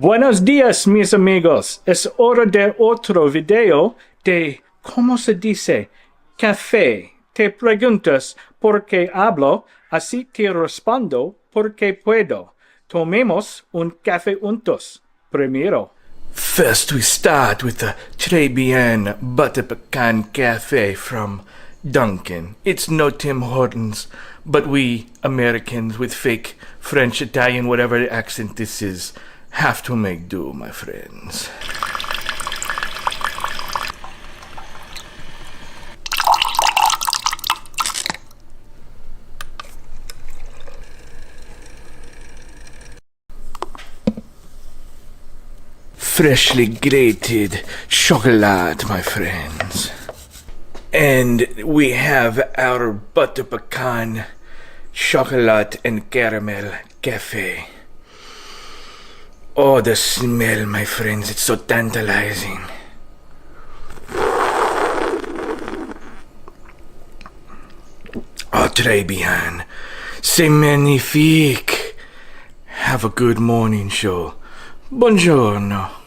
Buenos días, mis amigos. Es hora de otro video de, ¿cómo se dice? Café. Te preguntas por qué hablo, así te respondo por qué puedo. Tomemos un café juntos. Primero. First, we start with the Très Bien Butter Pecan Cafe from Dunkin'. It's no Tim Hortons, but we Americans with fake French, Italian, whatever accent this is, have to make do, my friends. Freshly grated chocolate, my friends. And we have our butter pecan chocolate and caramel cafe. Oh, the smell, my friends, it's so tantalizing. Oh, très bien. C'est magnifique. Have a good morning show. Buongiorno.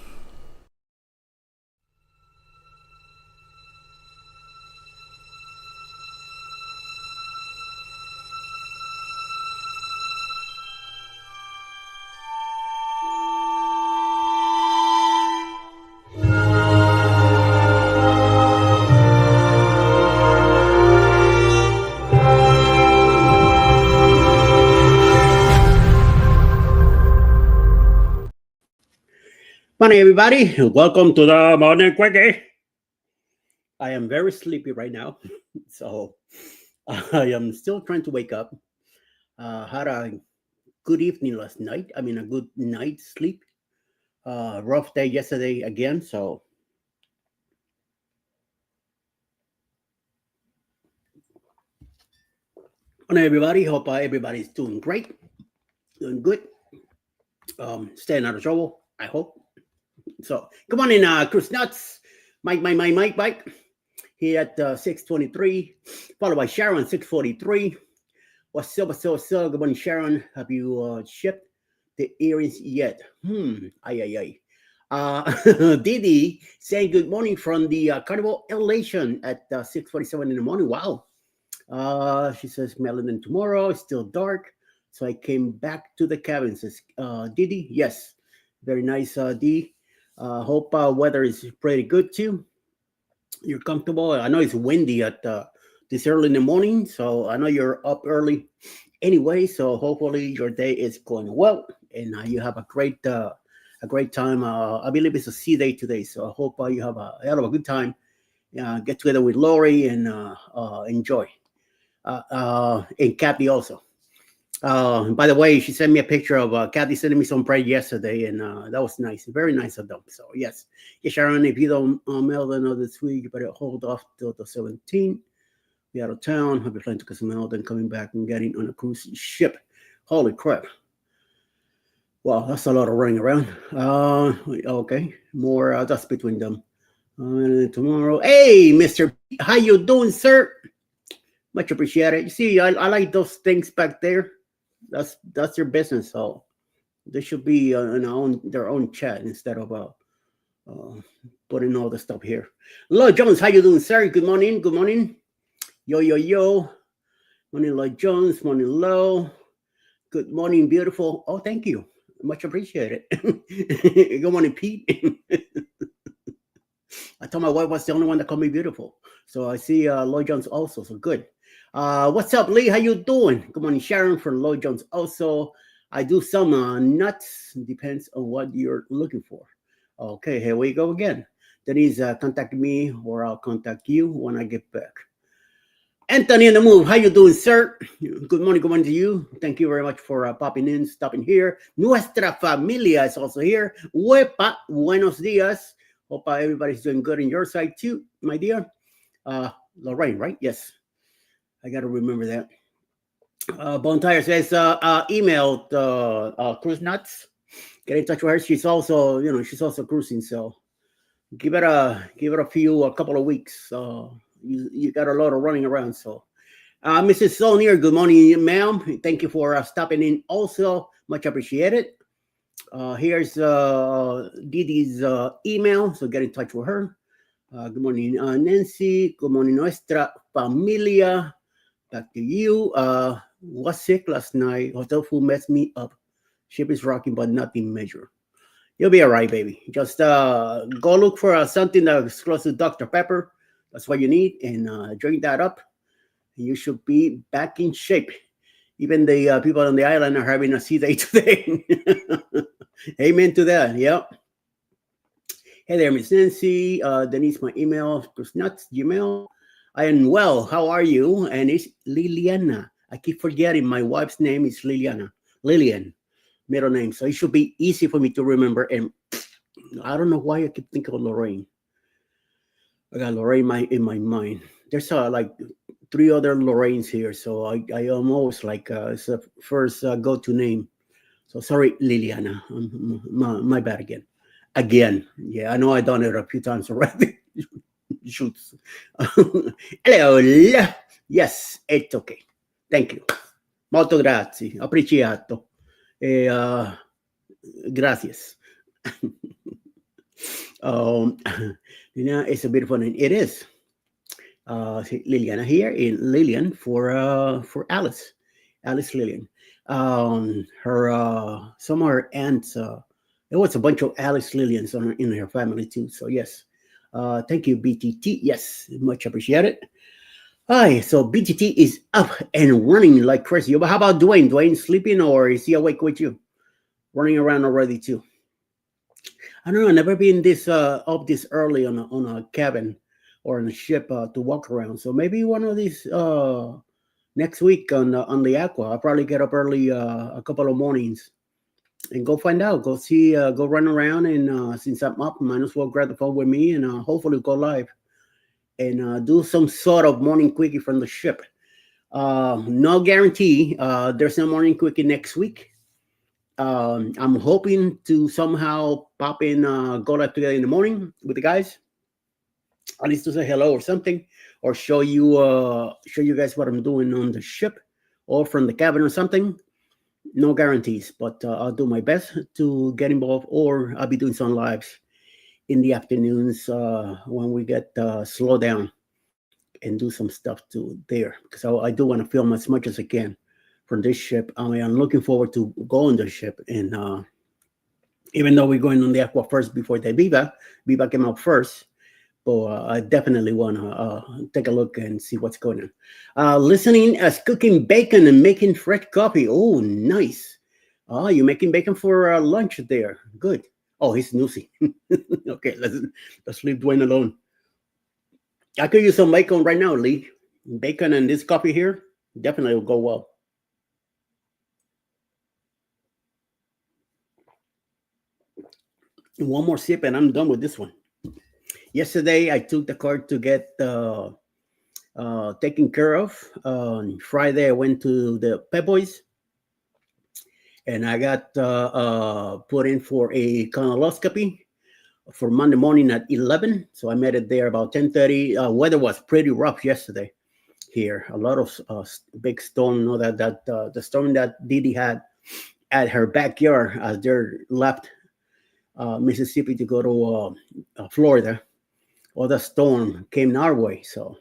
Morning, everybody. Welcome to the Morning Quickie. I am very sleepy right now, so I am still trying to wake up. Had a good evening last night. I mean, a good night's sleep. Rough day yesterday again, so morning, everybody. Hope everybody's doing great, doing good. Staying out of trouble, I hope. So come on in, Chris Nuts, Mike, here at 6:23, followed by Sharon 6:43. What's up? Good morning, Sharon. Have you shipped the earrings yet? Ay. Didi saying good morning from the Carnival Elation at 6:47 in the morning. Wow. She says melanin tomorrow. It's still dark, so I came back to the cabin. Says Didi. Yes, very nice, D. Hope weather is pretty good too. You're comfortable. I know it's windy at this early in the morning, so I know you're up early anyway. So hopefully your day is going well, and you have a great time. I believe it's a sea day today, so I hope you have a hell of a good time. Get together with Lori and enjoy, and Kathy also. By the way, she sent me a picture of Kathy sending me some bread yesterday, and that was nice, very nice of them. So yes, Sharon, if you don't mail them this week, you better hold off till the 17th. Be out of town. I'll be planning to get some mail, then coming back and getting on a cruise ship. Holy crap! Wow, that's a lot of running around. Okay, more dust between them. Tomorrow, hey, Mr. B, how you doing, sir? Much appreciated. You see, I like those things back there. That's your business, so they should be in their own chat instead of putting all the stuff here. Lloyd Jones, how you doing, sir? Good morning. Yo. Morning, Lloyd Jones. Morning, Lo. Good morning, beautiful. Oh, thank you. Much appreciated. Good morning, Pete. I told my wife was the only one that called me beautiful. So I see Lloyd Jones also, so good. What's up, Lee? How you doing? Good morning, Sharon from Lloyd Jones also. I do some nuts. Depends on what you're looking for. Okay, here we go again. Denise contact me or I'll contact you when I get back. Anthony in the move. How you doing, sir? Good morning to you. Thank you very much for popping in, stopping here. Nuestra familia is also here. Huepa, buenos dias. Hope everybody's doing good on your side too, my dear. Lorraine, right? Yes. I got to remember that. Bone Tire says, emailed Cruise Nuts. Get in touch with her. She's also cruising. So give it a couple of weeks. You got a lot of running around. So Mrs. Sonier, good morning, ma'am. Thank you for stopping in also. Much appreciated. Here's Didi's email, so get in touch with her. Good morning, Nancy. Good morning, nuestra familia. Back to you. Was sick last night. Hotel food messed me up. Ship is rocking, but nothing major. You'll be all right, baby. Just go look for something that's close to Dr. Pepper. That's what you need, and drink that up. And you should be back in shape. Even the people on the island are having a sea day today. Amen to that. Yep. Hey there, Miss Nancy. Denise, my email, Nuts, Gmail. I am well. How are you? And it's Liliana. I keep forgetting my wife's name is Liliana. Lillian, middle name. So it should be easy for me to remember. And I don't know why I keep thinking of Lorraine. I got Lorraine in my mind. There's like 3 other Lorraines here. So I almost like it's the first go-to name. So sorry, Liliana. My bad again. Again. Yeah, I know I've done it a few times already. Shoots. Hello. Yes, it's okay. Thank you. Molto grazie. Appreciato. Gracias. It's a beautiful name. It is. Liliana here in Lillian for Alice. Alice Lillian. Her some of her aunts. There was a bunch of Alice Lillians in her family too. So yes. Thank you, BTT. Yes, much appreciated. Hi, so BTT is up and running like crazy. But how about Dwayne? Dwayne sleeping or is he awake with you? Running around already too. I don't know. I've never been this up this early on a cabin or on a ship to walk around. So maybe one of these next week on the Aqua. I'll probably get up early a couple of mornings and go find out. Go see. Go run around and since I'm up, might as well grab the phone with me and hopefully go live and do some sort of morning quickie from the ship. No guarantee. There's no morning quickie next week. I'm hoping to somehow pop in, go live together in the morning with the guys, at least to say hello or something, or show you guys what I'm doing on the ship or from the cabin or something. No guarantees, but I'll do my best to get involved, or I'll be doing some lives in the afternoons when we get slow down and do some stuff to there, because I do want to film as much as I can from this ship. I mean, I'm looking forward to go on the ship, and even though we're going on the Aqua first before the Viva came out first, but I definitely want to take a look and see what's going on. Listening as cooking bacon and making fresh coffee. Oh, nice. Oh, you're making bacon for lunch there. Good. Oh, he's snoozing. Okay, let's leave Dwayne alone. I could use some bacon right now, Lee. Bacon and this coffee here definitely will go well. One more sip and I'm done with this one. Yesterday, I took the car to get taken care of. On Friday, I went to the Pep Boys and I got put in for a colonoscopy for Monday morning at 11. So I made it there about 10:30. Weather was pretty rough yesterday here. A lot of big storm. You know that the storm that Didi had at her backyard as they left Mississippi to go to Florida. Well, the storm came our way, so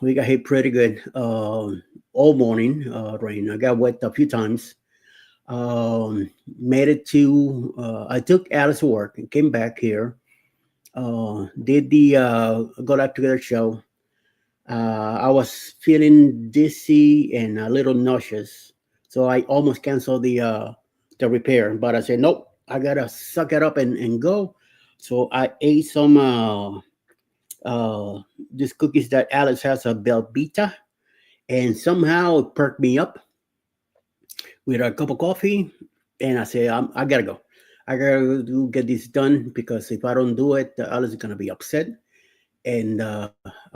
we got hit pretty good all morning. Rain. I got wet a few times. Made it to. I took Alice to work and came back here. Did the Go Live Together show. I was feeling dizzy and a little nauseous, so I almost canceled the repair. But I said, nope, I gotta suck it up and go. So I ate some these cookies that Alice has, a Belvita, and somehow it perked me up with a cup of coffee. And I say, I gotta go. I gotta get this done, because if I don't do it, Alice is gonna be upset. And I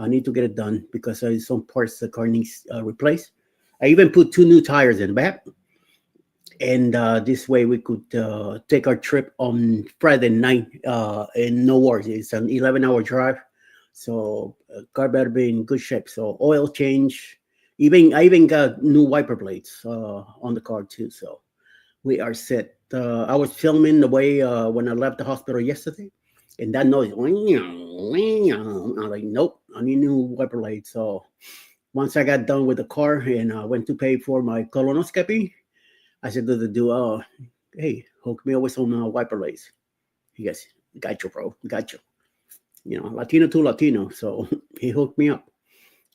need to get it done because there's some parts the car needs replaced. I even put 2 new tires in the back. And this way we could take our trip on Friday night and no worries. It's an 11-hour drive, so car better be in good shape. So oil change, I even got new wiper blades on the car too. So we are set I was filming the way when I left the hospital yesterday, and that noise, I'm like, nope, I need new wiper blades. So once I got done with the car and went to pay for my colonoscopy, I said to the dude, hey, hook me up with some wiper blades. He goes, got you, bro, got you. You know, Latino to Latino. So he hooked me up.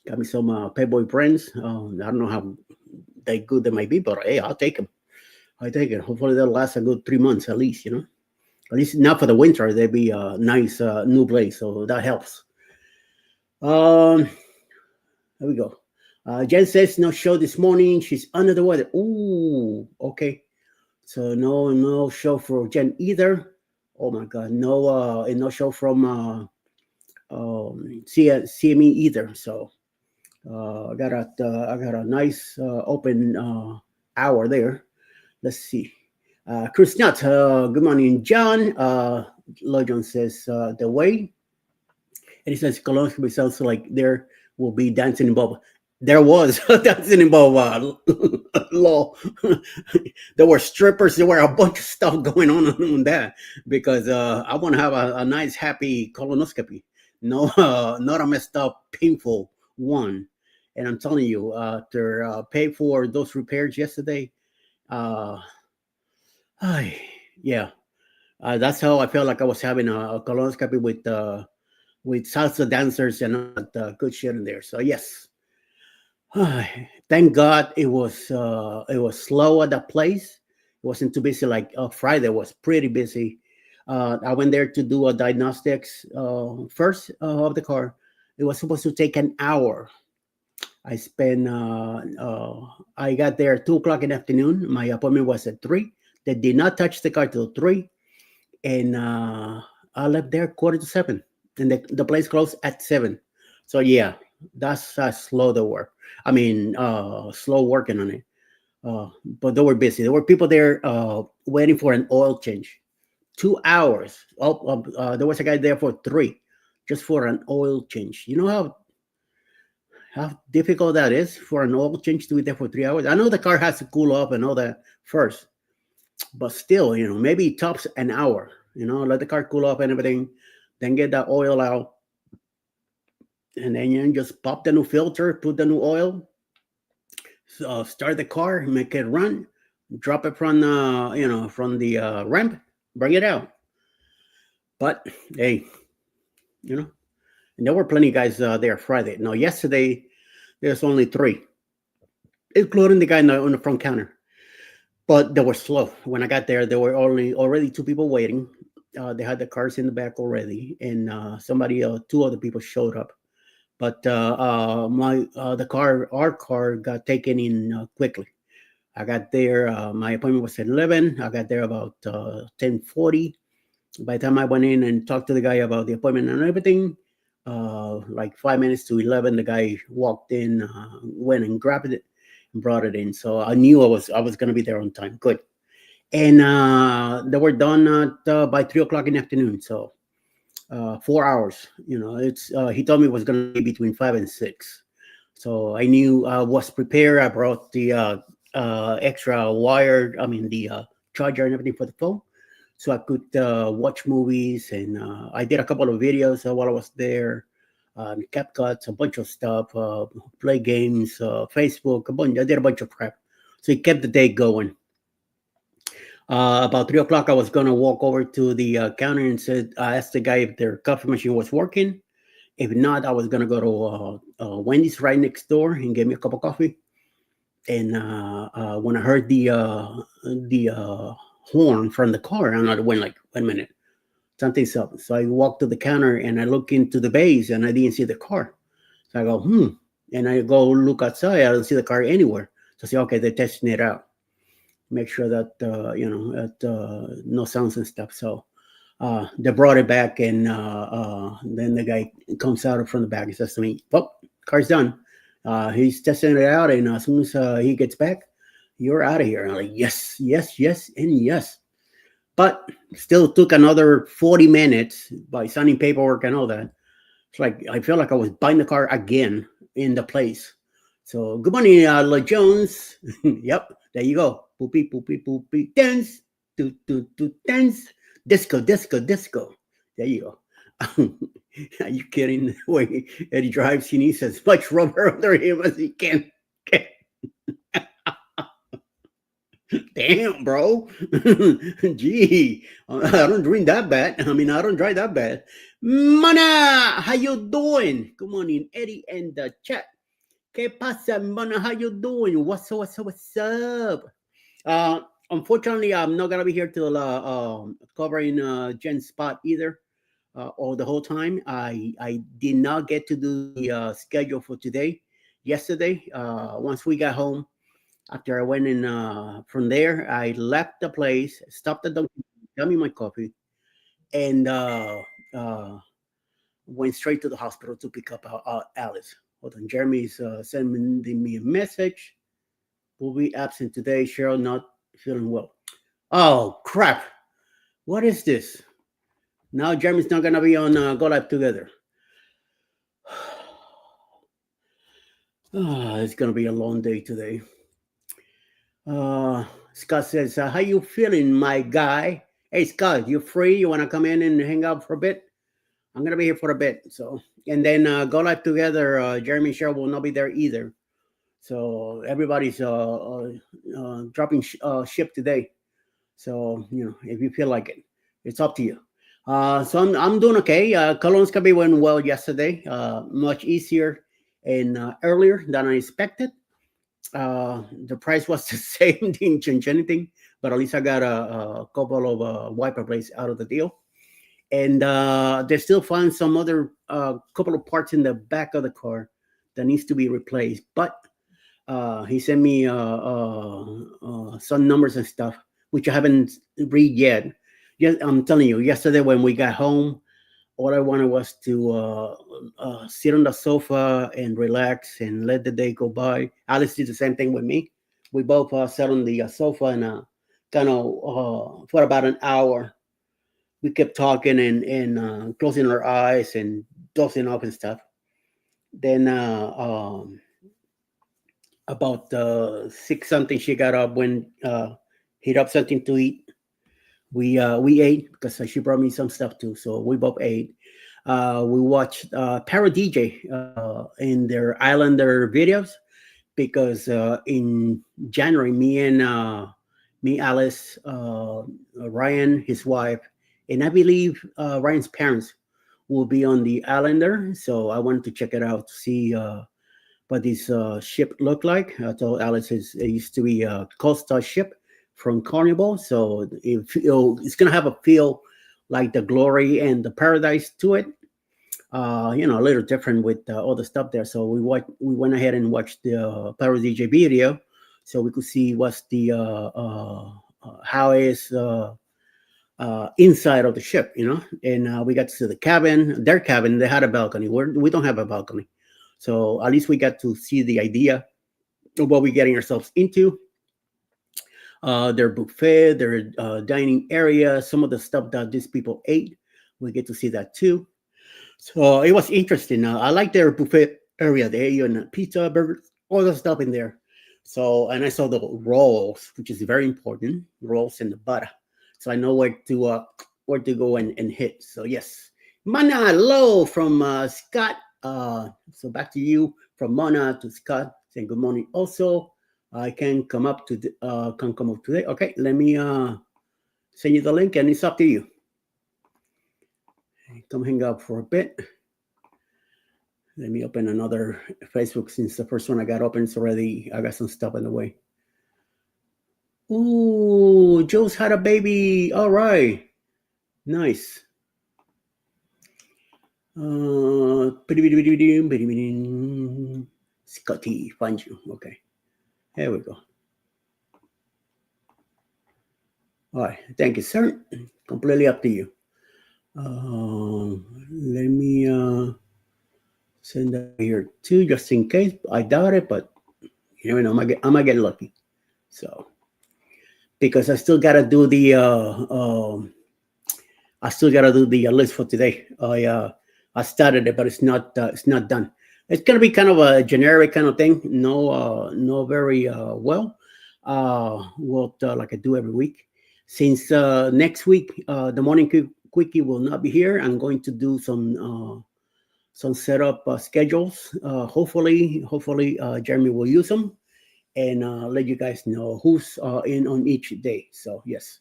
Got me some Playboy friends. I don't know how they good they might be, but hey, I'll take them. I take it. Hopefully they'll last a good 3 months at least, you know. At least not for the winter. They'd be a nice new blade, so that helps. There we go. Jen says no show this morning. She's under the weather. Ooh, okay. So no show for Jen either. Oh my God, no and no show from CME either. So I got a nice open hour there. Let's see. Chris Nutt, good morning, John. Lojon says the way, and he says colonoscopy sounds like there will be dancing involved. There was dancing involved. Law. There were strippers. There were a bunch of stuff going on that because I want to have a nice, happy colonoscopy. No, not a messed up, painful one. And I'm telling you, to pay for those repairs yesterday, yeah, that's how I felt like I was having a colonoscopy with salsa dancers and all that good shit in there. So yes, thank God it was slow at that place. It wasn't too busy like Friday was pretty busy. I went there to do a diagnostics first of the car. It was supposed to take an hour. I spent. I got there at 2 o'clock in the afternoon. My appointment was at 3. They did not touch the car till 3, and I left there 6:45, and the place closed at 7. So yeah, that's how slow they were. I mean, slow working on it. But they were busy. There were people there waiting for an oil change. 2 hours. There was a guy there for 3, just for an oil change. You know how difficult that is for an oil change to be there for 3 hours. I know the car has to cool off and all that first, but still, you know, maybe tops an hour. You know, let the car cool off and everything, then get that oil out, and then you just pop the new filter, put the new oil, start the car, make it run, drop it from the ramp, bring it out. But hey, you know, and there were plenty of guys there Friday. No, yesterday there's only 3, including the guy on the front counter. But they were slow. When I got there, there were already 2 people waiting. They had the cars in the back already, and 2 other people showed up. But our car got taken in quickly. I got there. My appointment was at 11. I got there about 10:40. By the time I went in and talked to the guy about the appointment and everything, like 5 minutes to 11, the guy walked in, went and grabbed it and brought it in. So I knew I was going to be there on time. Good. And they were done by 3 o'clock in the afternoon. So 4 hours. You know, it's he told me it was going to be between 5 and 6. So I knew I was prepared. I brought the extra wire. I mean the charger and everything for the phone, so I could watch movies. And I did a couple of videos while I was there. CapCuts, a bunch of stuff, play games, Facebook, a bunch. I did a bunch of crap. So it kept the day going. About 3 o'clock, I was going to walk over to the counter and I asked the guy if their coffee machine was working. If not, I was going to go to Wendy's right next door and get me a cup of coffee. And when I heard the horn from the car, I went like, wait a minute, something's up. So I walked to the counter and I look into the bays and I didn't see the car. So I go, and I go look outside. I don't see the car anywhere. So I say, okay, they're testing it out. Make sure that no sounds and stuff. So they brought it back, and then the guy comes out from the back and says to me, "Well, car's done. He's testing it out, and as soon as he gets back, you're out of here." And I'm like, yes, yes, yes, and yes. But still took another 40 minutes by signing paperwork and all that. It's like I feel like I was buying the car again in the place. So good morning, Lloyd Jones. Yep, there you go. Poopy, poopy, poopy. Dance. dance, disco, disco, disco. There you go. Are you kidding? The way Eddie drives, he needs as much rubber under him as he can. Damn, bro. Gee, I don't drink that bad. I mean, I don't drive that bad. Mana, how you doing? Good morning, Eddie and the chat. ¿Qué pasa, Mana? How you doing? What's up? Unfortunately, I'm not gonna be here till covering Jen's spot either. Or the whole time. I did not get to do the schedule for today. Yesterday, once we got home, after I went in from there, I left the place, stopped at Dunkin', got me my coffee, and went straight to the hospital to pick up Alice. Hold on, Jeremy's sending me a message. Will be absent today. Cheryl not feeling well. Oh crap! What is this? Now Jeremy's not gonna be on Go Live Together. It's gonna be a long day today. Scott says, "How you feeling, my guy?" Hey, Scott, you free? You wanna come in and hang out for a bit? I'm gonna be here for a bit. So, and then Go Live Together. Jeremy Cheryl will not be there either. So everybody's dropping ship today. So if you feel like it, it's up to you. So I'm doing okay. Colonoscopy went well yesterday, much easier and earlier than I expected. The price was the same, didn't change anything, but at least I got a couple of wiper blades out of the deal. And they still find some other couple of parts in the back of the car that needs to be replaced. But he sent me some numbers and stuff, which I haven't read yet. Yes, I'm telling you, yesterday when we got home, all I wanted was to sit on the sofa and relax and let the day go by. Alice did the same thing with me. We both sat on the sofa and kind of for about an hour. We kept talking and closing our eyes and dozing off and stuff. Then about 6 something, she got up, went heat up something to eat. We ate because she brought me some stuff too, so we both ate. We watched Para DJ in their Islander videos because in January, me, Alice, Ryan, his wife, and I believe Ryan's parents will be on the Islander. So I wanted to check it out to see what this ship looked like. I told Alice it used to be a Costa ship from Carnival, so it's gonna have a feel like the Glory and the Paradise to it. A little different with all the stuff there. So we went ahead and watched the Pyro DJ video, so we could see what's the how is inside of the ship, and we got to see the cabin, their cabin. They had a balcony. We don't have a balcony, so at least we got to see the idea of what we're getting ourselves into. Their buffet, their dining area, some of the stuff that these people ate, we get to see that too. So it was interesting. I like their buffet area. They ate pizza, burgers, all the stuff in there. So, and I saw the rolls, which is very important, rolls and the butter. So I know where to go and hit. So yes, Mana Low from Scott. So back to you from Mana to Scott saying good morning. Also, I can come up today. Okay, let me send you the link, and it's up to you. Come hang out for a bit. Let me open another Facebook since the first one I got open is already. I got some stuff in the way. Ooh, Joe's had a baby. All right, nice. Scotty, find you. Okay. There we go. All right. Thank you, sir. Completely up to you. Let me send that here too, just in case. I doubt it, but you never know. I might get lucky. So, because I still gotta do the list for today. I started it, but it's not done. It's gonna be kind of a generic kind of thing. No very well. Like I do every week. Since next week, the morning quickie will not be here. I'm going to do some setup schedules. Hopefully, Jeremy will use them and let you guys know who's in on each day. So yes,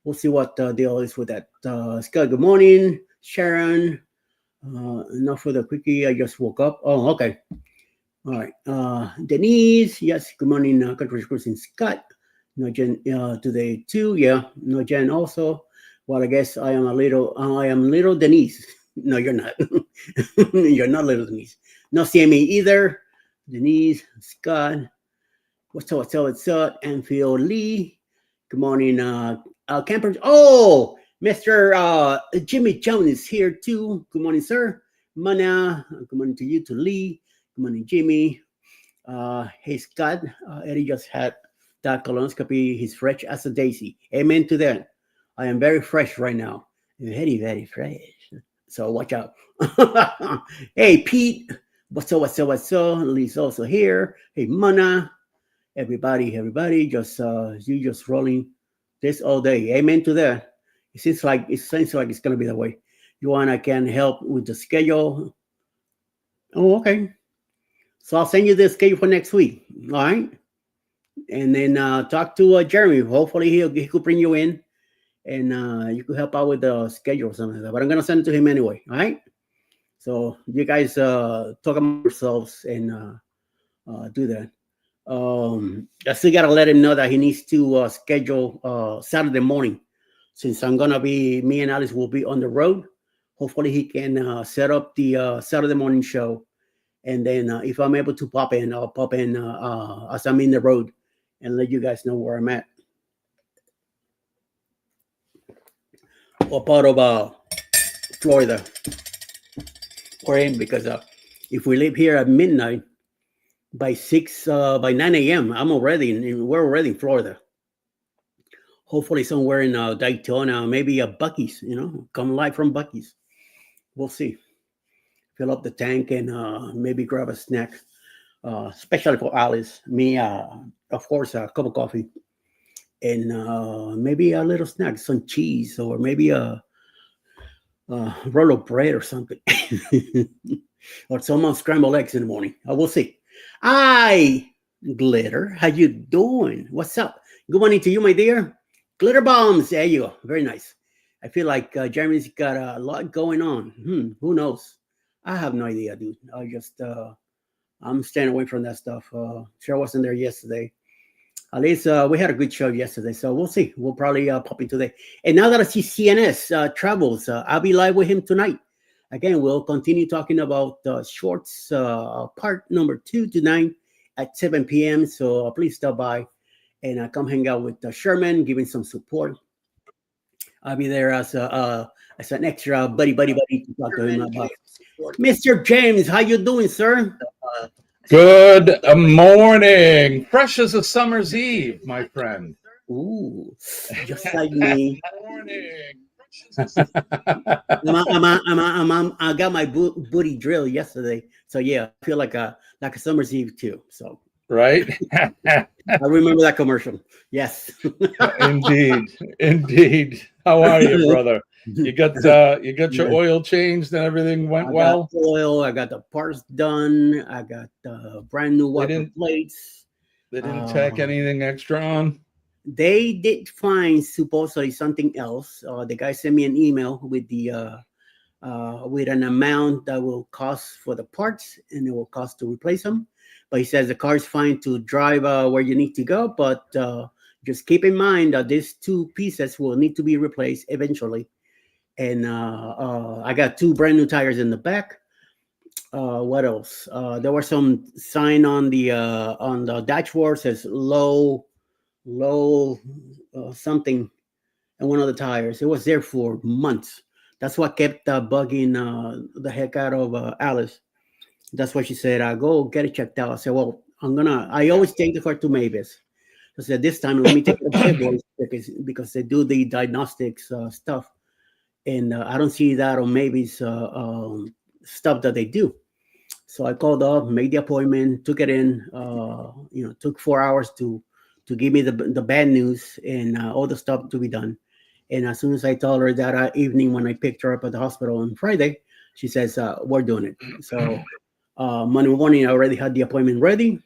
we'll see what the deal is with that. Scott, good morning, Sharon. Enough for the quickie. I just woke up. Oh, okay. All right. Denise, yes. Good morning, Country Cruising Scott. No Jen today too. Yeah. No Jen also. Well, I guess I am little Denise. No, you're not. You're not little Denise. No CME either. Denise, Scott. What's up? Anfield Lee. Good morning, campers. Oh, Mr. Jimmy Jones is here too. Good morning, sir. Mana. Good morning to you, to Lee. Good morning, Jimmy. Hey, Scott. Eddie just had that colonoscopy. He's fresh as a daisy. Amen to that. I am very fresh right now. Very, very fresh. So watch out. Hey, Pete. What's up? Lee's also here. Hey, Mana. Everybody, just you just rolling this all day. Amen to that. It seems like it's gonna be that way. You want I can help with the schedule. Oh, okay. So I'll send you the schedule for next week. All right. And then talk to Jeremy. Hopefully he could bring you in and you could help out with the schedule or something like that. But I'm gonna send it to him anyway. All right. So you guys talk among yourselves and do that. I still gotta let him know that he needs to schedule Saturday morning, since me and Alice will be on the road. Hopefully, he can set up the Saturday morning show, and then if I'm able to pop in, I'll pop in as I'm in the road, and let you guys know where I'm at. What part of Florida we're in? Because if we leave here at midnight, by 9 a.m. We're already in Florida. Hopefully somewhere in Daytona, maybe a Bucky's, come live from Bucky's. We'll see. Fill up the tank and maybe grab a snack, especially for Alice. Me, of course, a cup of coffee and maybe a little snack, some cheese or maybe a roll of bread or something. Or some scrambled eggs in the morning. I will see. Hi, Glitter. How you doing? What's up? Good morning to you, my dear. Glitter bombs. There you go. Very nice. I feel like Jeremy's got a lot going on. Who knows? I have no idea, dude. I'm staying away from that stuff. Sure wasn't there yesterday. At least we had a good show yesterday, so we'll see. We'll probably pop in today. And now that I see CNS travels, I'll be live with him tonight. Again, we'll continue talking about shorts part number 2 to 9 at 7 p.m. So please stop by and come hang out with Sherman, giving some support. I'll be there as an extra buddy to talk to him about. Mr. James, how you doing, sir? Good morning. Fresh as a summer's eve, my friend. Ooh, just like me. Morning. I got my booty drill yesterday, so yeah, I feel like a summer's eve too. So Right? I remember that commercial. Yes. Indeed. How are you, brother? You got your oil changed and everything went well? Oil. I got the parts done. I got brand new wiper plates. They didn't tack anything extra on? They did find supposedly something else. The guy sent me an email with an amount that will cost for the parts and it will cost to replace them. But he says the car is fine to drive where you need to go, but just keep in mind that these two pieces will need to be replaced eventually. And I got 2 brand new tires in the back. What else? There was some sign on the dashboard says low something and one of the tires. It was there for months. That's what kept bugging the heck out of Alice. That's why she said, go get it checked out. I said, well, I always take the car to Mavis. I said, this time let me take it to February because they do the diagnostics stuff. And I don't see that on Mavis stuff that they do. So I called up, made the appointment, took it in, took 4 hours to give me the bad news and all the stuff to be done. And as soon as I told her that evening when I picked her up at the hospital on Friday, she says, "We're doing it." So Monday morning, I already had the appointment ready.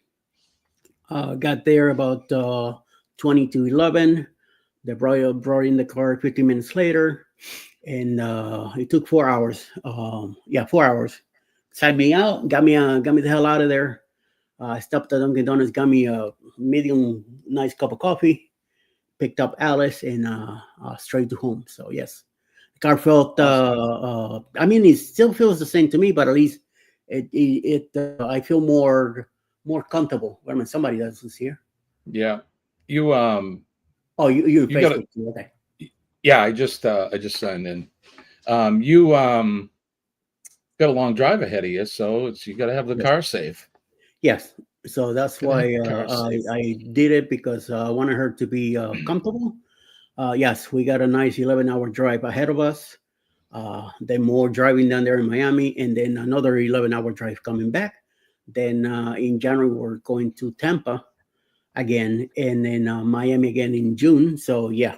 Got there about 20 to 11. They brought in the car 15 minutes later, and it took 4 hours. Yeah, 4 hours. Sat me out, got me the hell out of there. I stopped at Dunkin' Donuts, got me a medium nice cup of coffee, picked up Alice, and straight to home. So yes, the car felt. I mean, it still feels the same to me, but at least I feel more comfortable. Wait a minute, somebody else is here. Yeah. You Oh, you you got Facebook too, okay. yeah, I just signed in. You got a long drive ahead of you, so you got to have the Yes. car safe. Yes. So that's Gotta why have the car safe. I did it because I wanted her to be comfortable. Yes, we got a nice 11-hour drive ahead of us. Then more driving down there in Miami, and then another 11-hour drive coming back. Then in January, we're going to Tampa again, and then Miami again in June. So yeah,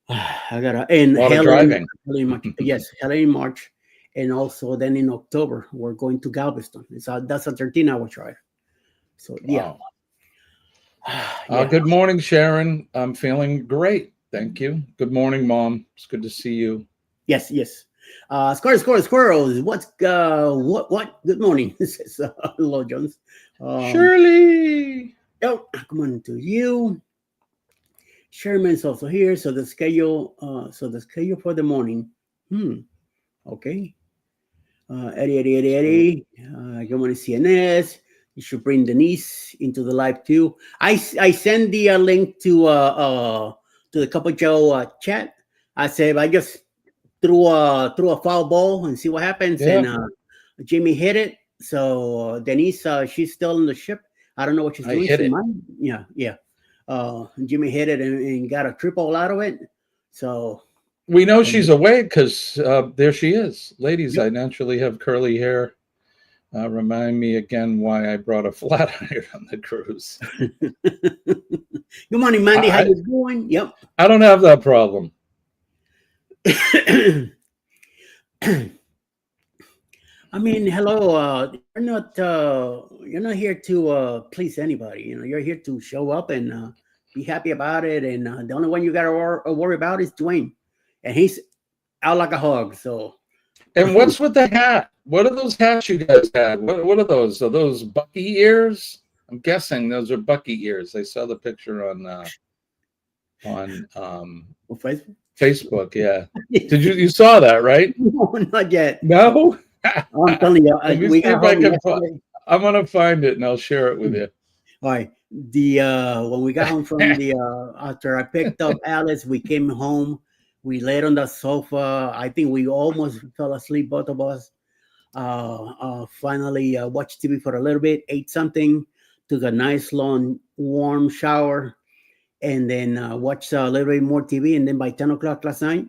I gotta and A lot of driving. Helen March, yes, Helen in March, and also then in October we're going to Galveston. That's a 13-hour drive. So yeah, Wow. yeah, Good morning, Sharon. I'm feeling great. Thank you. Good morning, Mom. It's good to see you. yes, yes. Squirrels. What? Good morning. This is Hello, Jones. Shirley. Oh, come on to you. Sherman's also here. So the schedule. The schedule for the morning. Okay. Eddie. Good morning, CNS. You should bring Denise into the live too. I send the link to the Couple Joe chat. I said I just threw a foul ball and see what happens. Yeah. And Jimmy hit it. So Denise, she's still in the ship. I don't know what she's I doing. hit She it. might, yeah. Jimmy hit it and got a triple out of it. So We know she's awake because there she is. Ladies, Yep. I naturally have curly hair. Remind me again why I brought a flat iron on the cruise. good morning, Mandy. How I, you doing? Yep. I don't have that problem. I mean, hello. You're not here to please anybody. You're here to show up and be happy about it. And the only one you got to worry about is Dwayne, and he's out like a hog. So, And what's with the hat? What are those hats you guys had? What are those? Are those Bucky ears? I'm guessing those are Bucky ears. I saw the picture on Facebook. Facebook. Yeah. Did you saw that, right? No, not yet. No. I'm telling you, Let me we see got if I home can. yesterday. I'm gonna find it and I'll share it with you. All right. The when we got home from the after I picked up Alice, we came home. We laid on the sofa. I think we almost fell asleep, both of us. Finally watched TV for a little bit, ate something, took a nice long warm shower, and then watched a little bit more TV. And then by 10 o'clock last night,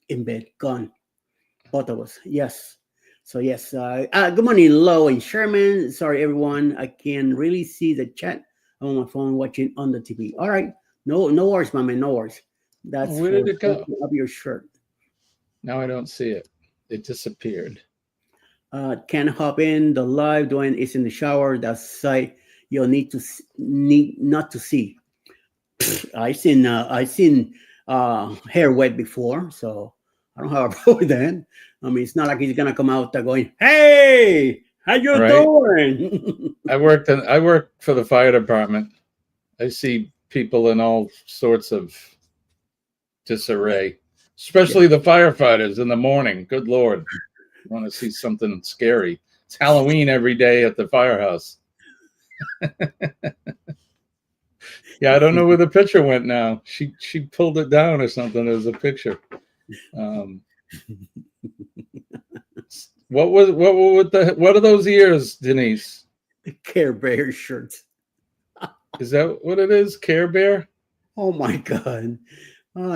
in bed, gone. Both of us. Yes. So yes. Good morning, Lo and Sherman. Sorry, everyone. I can really see the chat on my phone watching on the TV. All right. No worries, my man. No worries. That's Where did it go? Up your shirt. Now I don't see it. It disappeared. Can't hop in the live. Dwayne is in the shower. That's site you'll need not to see. I've seen hair wet before, so I don't have a problem with that. I mean, it's not like he's gonna come out there going, "Hey, how you doing?" I worked for the fire department. I see people in all sorts of disarray, especially the firefighters in the morning. Good Lord. I want to see something scary. It's Halloween every day at the firehouse. Yeah, I don't know where the picture went now. She pulled it down or something. There was a picture. What are those ears, Denise? Care Bear shirts. Is that what it is? Care Bear? Oh my God.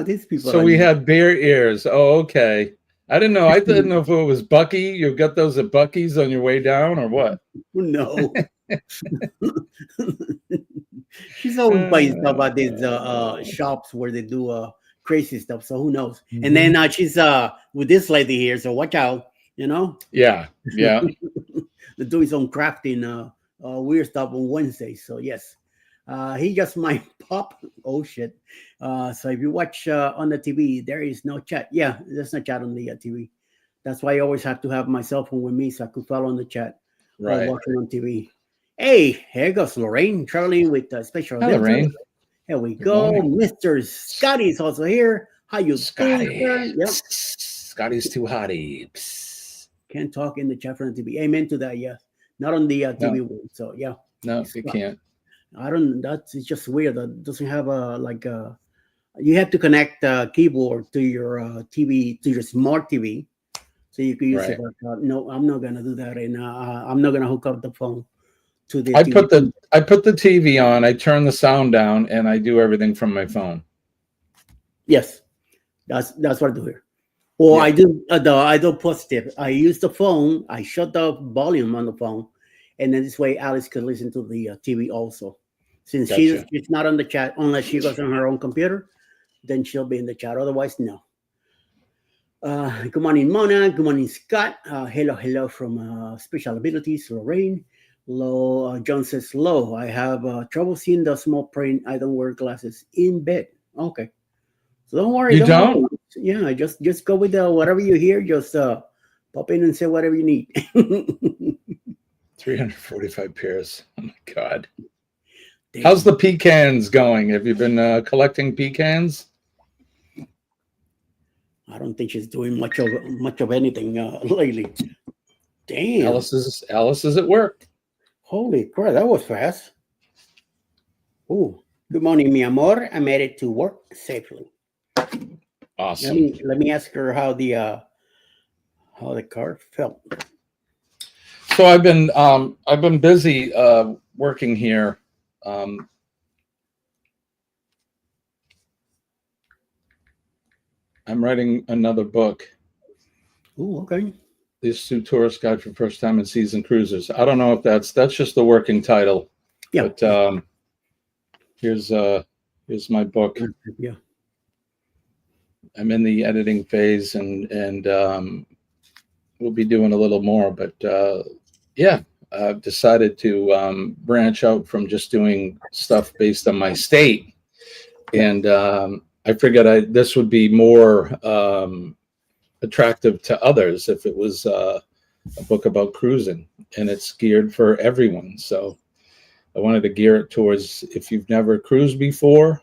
These people. So we had bear ears. Oh, okay. I didn't know. I didn't know if it was Bucky. You got those at Bucky's on your way down or what? No. She's always buying stuff at these shops where they do crazy stuff. So who knows? And then she's with this lady here. So watch out. You know, Yeah. they're doing some crafting weird stuff on Wednesday. So yes, he just might pop. Oh shit! So if you watch on the TV, there is no chat. Yeah, there's no chat on the TV. That's why I always have to have my cell phone with me so I could follow on the chat while Right. watching on TV. Hey, here goes Lorraine traveling with special. Hi, Lorraine. Here we Good go. morning. Mr. Scotty's also here. How you doing, sir? Yep. Scotty's too hotty. Can't talk in the chat from the TV. Amen to that. Yeah, not on the TV No. one. So yeah, No, you can't. I don't. That's it's just weird. That doesn't have a like a. You have to connect the keyboard to your TV to your smart TV, so you can use it. Right. But, no, I'm not gonna do that, and I'm not gonna hook up the phone to the. I TV. put the TV on, I turn the sound down, and I do everything from my phone. Yes, that's what I do here. Or Yeah. I do positive. I use the phone. I shut the volume on the phone, and then this way Alice can listen to the TV also. Since Gotcha. she's not on the chat unless she goes on her own computer, then she'll be in the chat. Otherwise, no. Good morning, Mona. Good morning, Scott. Hello from Special Abilities, Lorraine. Low John says low. I have trouble seeing the small print. I don't wear glasses in bed. Okay. So don't worry. You don't? worry. Yeah, just go with whatever you hear. Just pop in and say whatever you need. 345 pairs. Oh my God. Damn. How's the pecans going? Have you been collecting pecans? I don't think she's doing much of anything lately. Damn. Alice is at work. Holy crap, that was fast. Oh, good morning, mi amor. I made it to work safely. Awesome. Let me ask her how the car felt. So I've been busy working here. I'm writing another book. Oh, okay. This tourist guide for first time in season cruisers. I don't know if that's just the working title. Yeah. But here's my book. Yeah. I'm in the editing phase, and we'll be doing a little more. But yeah, I've decided to branch out from just doing stuff based on my state, and I figured this would be more attractive to others if it was a book about cruising, and it's geared for everyone. So I wanted to gear it towards if you've never cruised before,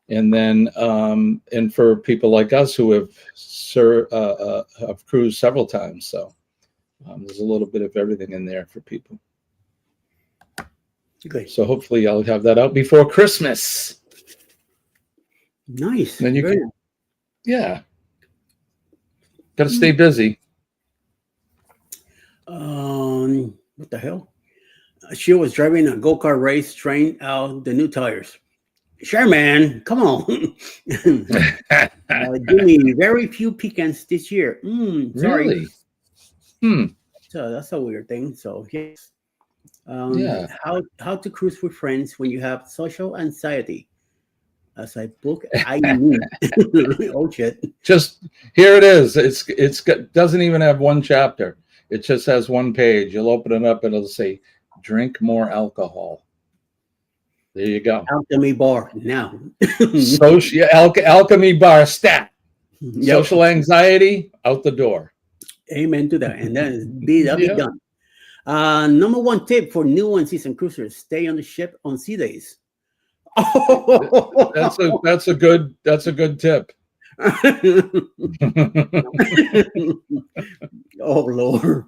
and then and for people like us who have cruised several times. So there's a little bit of everything in there for people. Good. So hopefully I'll have that out before Christmas. Nice. Then you Very can, yeah. Got to stay busy. What the hell? She was driving a go-kart race, trying out the new tires. Sure, man. Come on. Give me very few pecans this year. Sorry. Really? So that's a weird thing. So yes. Yeah. How to cruise with friends when you have social anxiety? As I book, I need. Oh shit! Just here it is. Doesn't even have one chapter. It just has one page. You'll open it up and it'll say, "Drink more alcohol." There you go. Alchemy bar now. Social alchemy bar stat. Yep. Social anxiety out the door. Amen to that. And that'll be done. Number one tip for new and season cruisers: stay on the ship on sea days. That's a good tip. Oh Lord.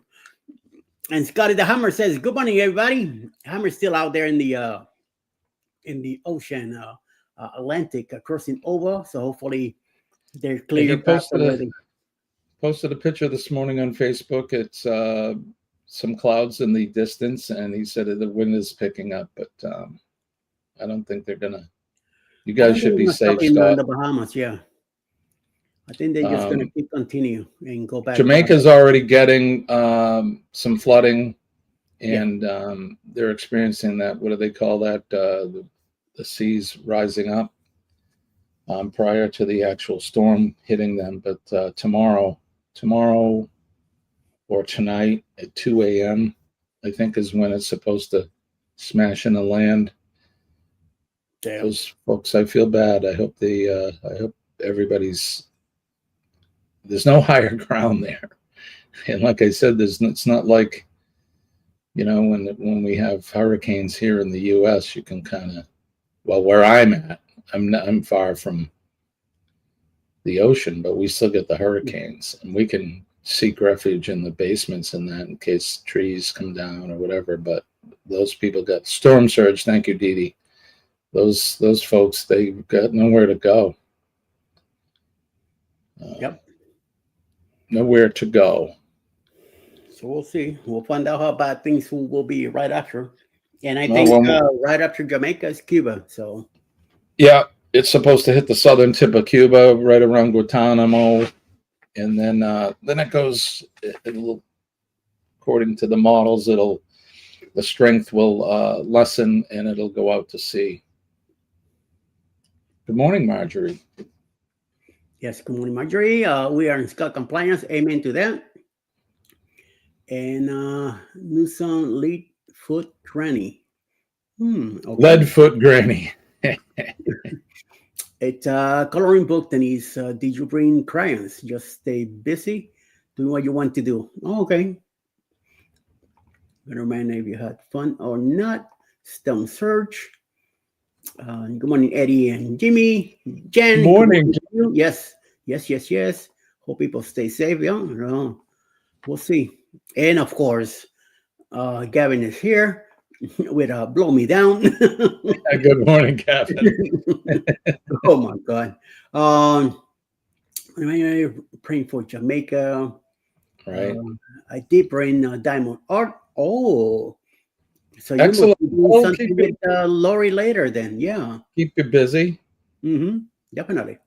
And Scotty the Hammer says, good morning, everybody. Hammer's still out there in the ocean, Atlantic, crossing over. So hopefully they're clear. He posted a picture this morning on Facebook. It's some clouds in the distance, and he said the wind is picking up, but I don't think they're gonna. You guys should be safe. In the Bahamas, yeah. I think they're just gonna continue and go back. Jamaica's already getting some flooding and they're experiencing that. What do they call that? The seas rising up prior to the actual storm hitting them. But tomorrow or tonight at 2 a.m., I think is when it's supposed to smash into land. Damn. Those folks, I feel bad. I hope I hope everybody's. There's no higher ground there, and like I said, it's not like, when we have hurricanes here in the U.S., you can kind of, well, where I'm at, I'm far from the ocean, but we still get the hurricanes, and we can seek refuge in the basements and that in case trees come down or whatever. But those people got storm surge. Thank you, Dee Dee. Those folks, they got nowhere to go. Yep. Nowhere to go. So we'll see. We'll find out how bad things will be right after. And I think right after Jamaica is Cuba. So yeah, it's supposed to hit the southern tip of Cuba, right around Guantanamo, and then it goes. It'll, according to the models, the strength will lessen and it'll go out to sea. Good morning, Marjorie. yes, good morning, Marjorie. We are in Scott compliance. Amen to that. And new song, Lead Foot Granny. Okay. Leadfoot Granny. It's a coloring book, Denise. Did you bring crayons? Just stay busy doing what you want to do. Oh, okay. Gonna remind if you had fun or not. Stone Search. Good morning, Eddie and Jimmy. Jen. Good morning. Yes. Hope people stay safe. Yeah, we'll see. And of course, Gavin is here with Blow Me Down. Good morning, Gavin. Oh my God. I'm praying for Jamaica. Right. I did bring Diamond Art. Oh, so you excellent. must do something with Lori later then. Yeah. Keep you busy. Definitely.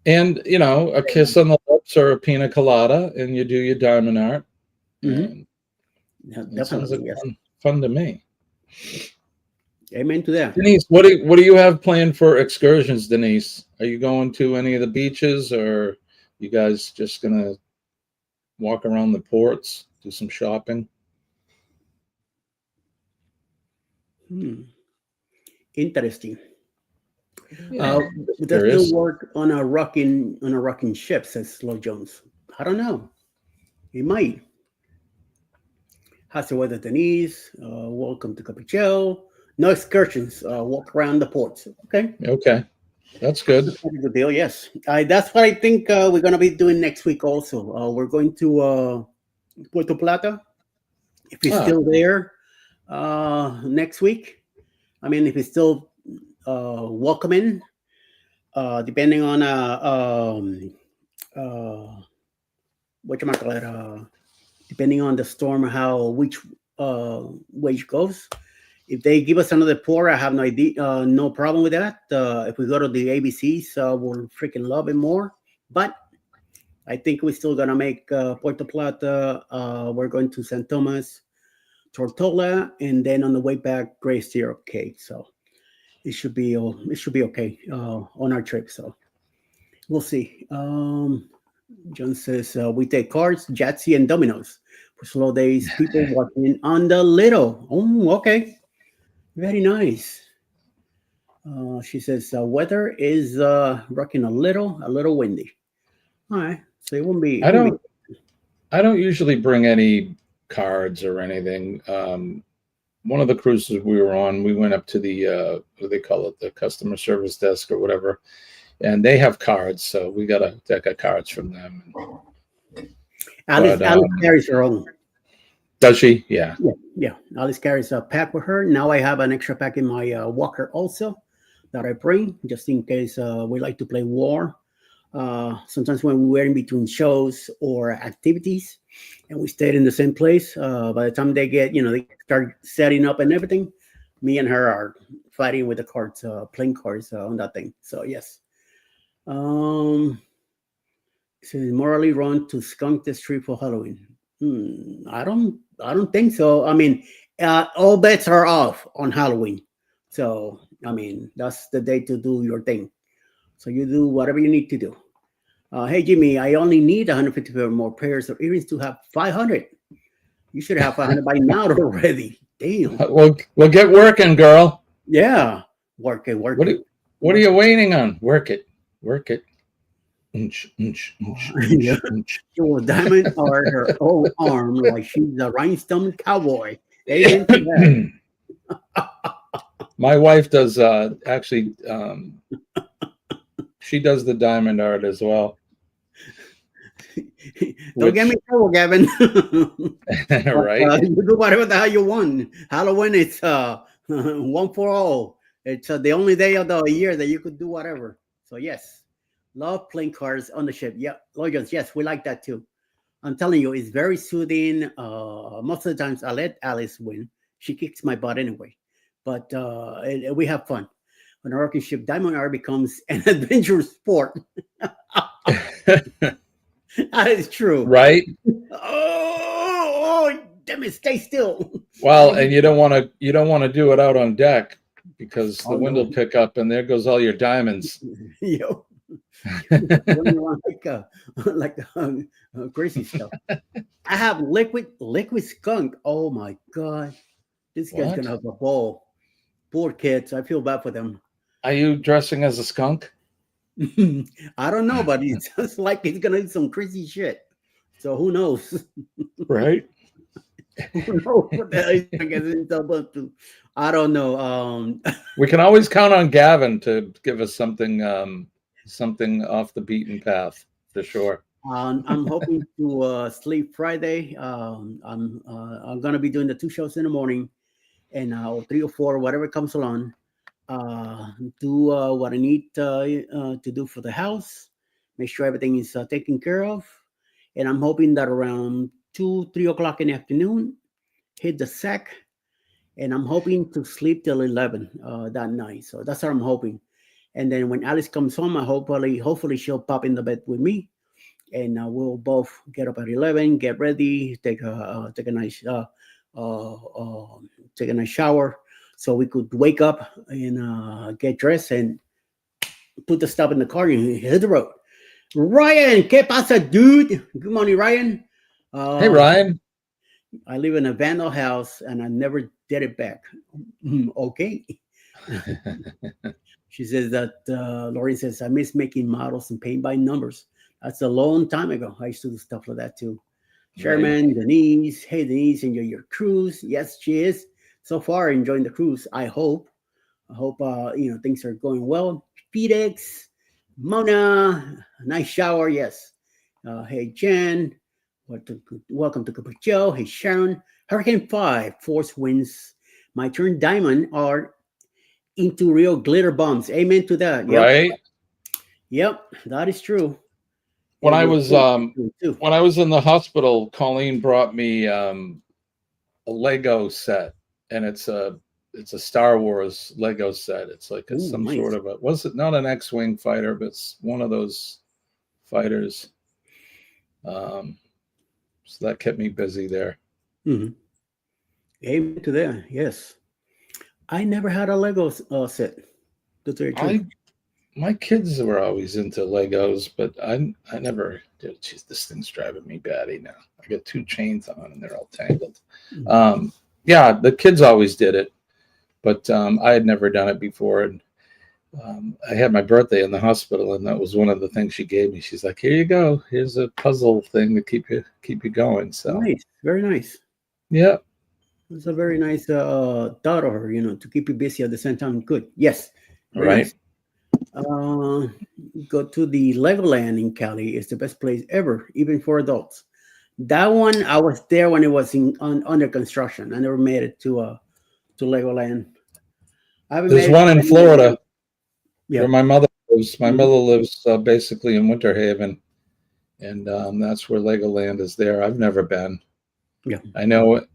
And, a kiss on the lips or a pina colada, and you do your diamond art. Yeah, it sounds like yes. fun to me. Amen to that. Denise, what do you have planned for excursions, Denise? Are you going to any of the beaches, or you guys just gonna walk around the ports, do some shopping? Interesting. Yeah, does still work on a rocking ship, says Slow Jones. I don't know. It might. How's the weather, Denise? Welcome to Capichel. No excursions. Walk around the ports. Okay. Okay. That's good. That's a good deal, yes. That's what I think we're going to be doing next week also. We're going to Puerto Plata. If he's still there next week. I mean, if he's still welcoming, depending on depending on the storm, which way it goes. If they give us another pour, I have no idea, no problem with that. If we go to the ABCs, we'll freaking love it more. But I think we're still gonna make Puerto Plata. We're going to San Tomas, Tortola, and then on the way back, Grace Zero Cape. So it should be okay on our trip. So we'll see. John says we take cards, Yahtzee, and dominoes for slow days. People walking on the little. Oh, okay, very nice. She says weather is rocking a little windy. All right, so it won't be. I don't usually bring any cards or anything. One of the cruises we were on, we went up to the what do they call it, the customer service desk or whatever, and they have cards, so we got a deck of cards from them. Alice carries her own. Does she? Yeah. Alice carries a pack with her. Now I have an extra pack in my walker also that I bring just in case we like to play war. Sometimes when we're in between shows or activities and we stayed in the same place, by the time they get, they start setting up and everything, me and her are fighting with the cards, playing cards on that thing. So yes. So morally wrong to skunk the street for Halloween. I don't think so. I mean, all bets are off on Halloween. So, I mean, that's the day to do your thing. So you do whatever you need to do. Hey, Jimmy, I only need 150 more pairs of earrings to have 500. You should have 500 by now already. Damn. We'll get working, girl. Yeah. Work it, work it. What are you waiting on? Work it. Work it. Yeah. She was diamond or her own arm like she's a rhinestone cowboy. Amen to that. My wife does actually. She does the diamond art as well. Don't get me in trouble, Gavin. Right? You do whatever the hell you want. Halloween, it's one for all. It's the only day of the year that you could do whatever. So yes, love playing cards on the ship. Yeah, Loyals, yes, we like that too. I'm telling you, it's very soothing. Most of the times, I let Alice win. She kicks my butt anyway, but we have fun. When a rocket ship, Diamond Art becomes an adventure sport. That is true. Right? Oh, damn it, stay still. Well, and you don't want to do it out on deck because the wind will pick up and there goes all your diamonds. Yo. like crazy stuff. I have liquid skunk. Oh my god. This guy's gonna have a ball. Poor kids. I feel bad for them. Are you dressing as a skunk? I don't know, but it's just like he's gonna do some crazy shit. So who knows? Right? Who knows what the hell he's gonna get himself up to? I don't know. We can always count on Gavin to give us something something off the beaten path for sure. I'm hoping to sleep Friday. I'm gonna be doing the 2 shows in the morning, and 3 or 4, whatever comes along. Do what I need to do for the house. Make sure everything is taken care of, and I'm hoping that around 2-3 o'clock in the afternoon, hit the sack, and I'm hoping to sleep till 11 that night. So that's what I'm hoping. And then when Alice comes home, hopefully she'll pop in the bed with me, and we'll both get up at 11, get ready, take a nice shower, so we could wake up and get dressed and put the stuff in the car and hit the road. Ryan, ¿qué pasa, dude? Good morning, Ryan. Hey, Ryan. I live in a vandal house and I never did it back. Okay. She says that Lori says, I miss making models and paint by numbers. That's a long time ago. I used to do stuff like that too. Sherman, right. Denise. Hey, Denise, enjoy your cruise. Yes, she is. So far, enjoying the cruise. I hope things are going well. Felix, Mona, nice shower. Yes. Hey, Jen. Welcome to Cooper Joe. Hey, Sharon. Hurricane 5, force winds. My turn diamond are into real glitter bombs. Amen to that. Yep. Right. Yep, that is true. When I was in the hospital, Colleen brought me a Lego set, and it's a Star Wars Lego set. It's like some nice. Sort of was it not an X-wing fighter, but it's one of those fighters. So that kept me busy there. Mm-hmm. Amen to that. Yes, I never had a Lego set. That's very true. My kids were always into Legos, but I never did. Jeez, this thing's driving me batty now. I got 2 chains on and they're all tangled. Mm-hmm. Yeah, the kids always did it, but I had never done it before. And I had my birthday in the hospital, and that was one of the things she gave me. She's like, "Here you go. Here's a puzzle thing to keep you going." So nice, very nice. Yeah, it's a very nice thought of her, to keep you busy at the same time. Good, yes, right. Nice. Go to the Legoland in Cali. It's the best place ever, even for adults. That one, I was there when it was under construction. I never made it to Legoland. There's one in Florida where my mother lives. My mother lives basically in Winter Haven, and that's where Legoland is there. I've never been. Yeah, I know it.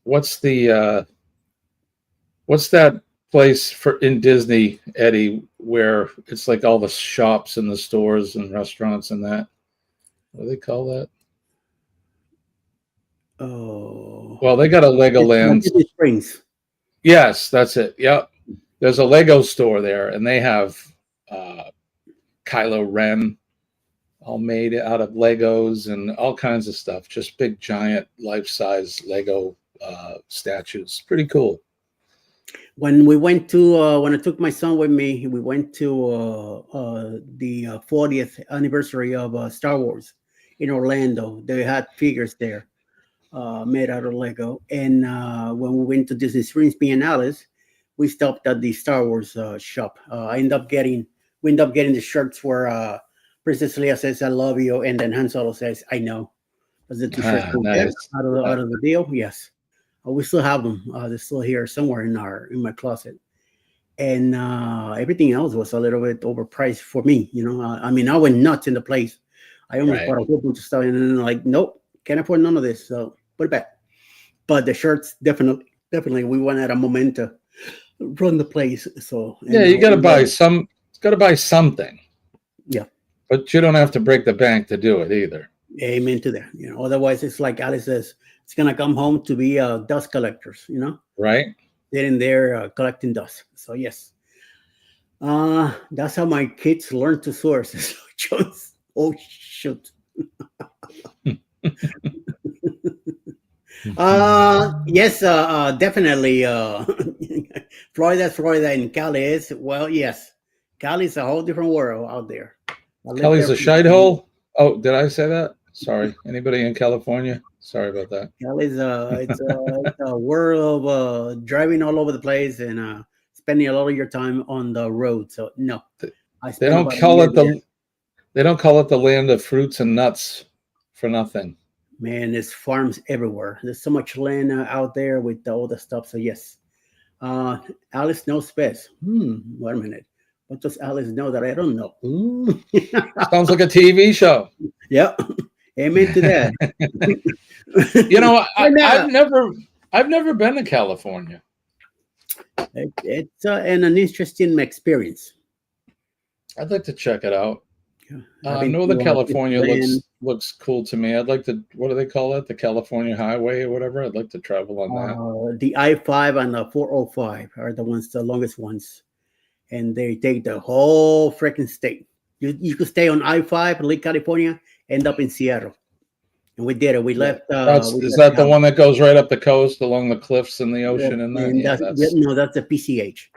What's that place in Disney, Eddie, where it's like all the shops and the stores and restaurants and that? What do they call that? Oh, Well, they got a Legoland. Disney Springs. Yes, that's it. Yep. There's a Lego store there, and they have uh, Kylo Ren all made out of Legos and all kinds of stuff. Just big, giant, life-size Lego statues. Pretty cool. When we went to when I took my son with me, we went to the 40th anniversary of Star Wars in Orlando. They had figures there made out of Lego. And when we went to Disney Springs, me and Alice, we stopped at the Star Wars shop. We ended up getting the shirts where Princess Leia says "I love you," and then Han Solo says "I know." That's the two shirts we get Nice. out of the deal. Yes. We still have them. They're still here somewhere in my closet, and everything else was a little bit overpriced for me. You know, I mean, I went nuts in the place. I almost Right. bought a whole bunch of stuff, and then like, nope, can't afford none of this. So put it back. But the shirts definitely, we went at a moment to run the place. So Yeah, you got to buy some. Got to buy something. Yeah, but you don't have to break the bank to do it either. Amen to that. You know, otherwise it's like Alice says, it's gonna come home to be dust collectors. You know. Right. Sitting there collecting dust. So yes, that's how my kids learn to source. Oh shoot. Yes, definitely. Florida, and Cali is well. Yes, Cali is a whole different world out there. Cali's a shite hole. Oh, did I say that? Sorry. Anybody in California? Sorry about that. Cali's it's a world of driving all over the place and spending a lot of your time on the road. So no, they don't call it the land of fruits and nuts for nothing. Man, there's farms everywhere. There's so much land out there with all the stuff. So yes, Alice knows best. Wait a minute. What does Alice know that I don't know? Sounds like a TV show. Yep. Amen to that. You know, I've never been to California. It's an interesting experience. I'd like to check it out. Yeah. Northern California looks cool to me. I'd like to. What do they call it? The California Highway or whatever. I'd like to travel on that. The I-5 and the 405 are the longest ones, and they take the whole freaking state. You could stay on I-5 in Lake California, end up in Seattle. And we did it. We left. Is that the one that goes right up the coast along the cliffs and the ocean and that? Yeah, that's the PCH,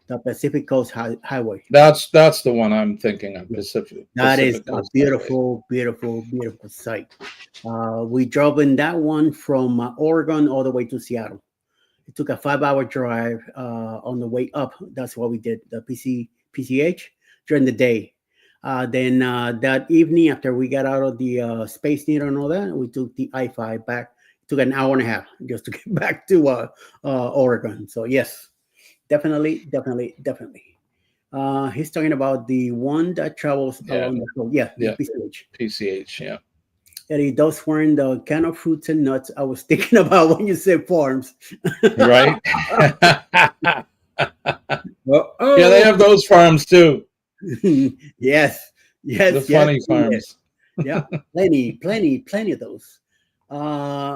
the Pacific Coast Highway. That's the one I'm thinking of. Pacific. That is Pacific a Coast beautiful, beautiful, beautiful sight. We drove in that one from Oregon all the way to Seattle. It took a 5-hour drive on the way up. That's what we did, the PCH during the day. Then that evening, after we got out of the Space Needle and all that, we took the I-5 back. It took an hour and a half just to get back to Oregon. So yes, definitely. He's talking about the one that travels along the coast. Yeah, PCH. PCH, yeah. And he does wearing the kind of fruits and nuts I was thinking about when you said farms. Right? Yeah, they have those farms too. Yes. The funny farms. Yeah, plenty of those.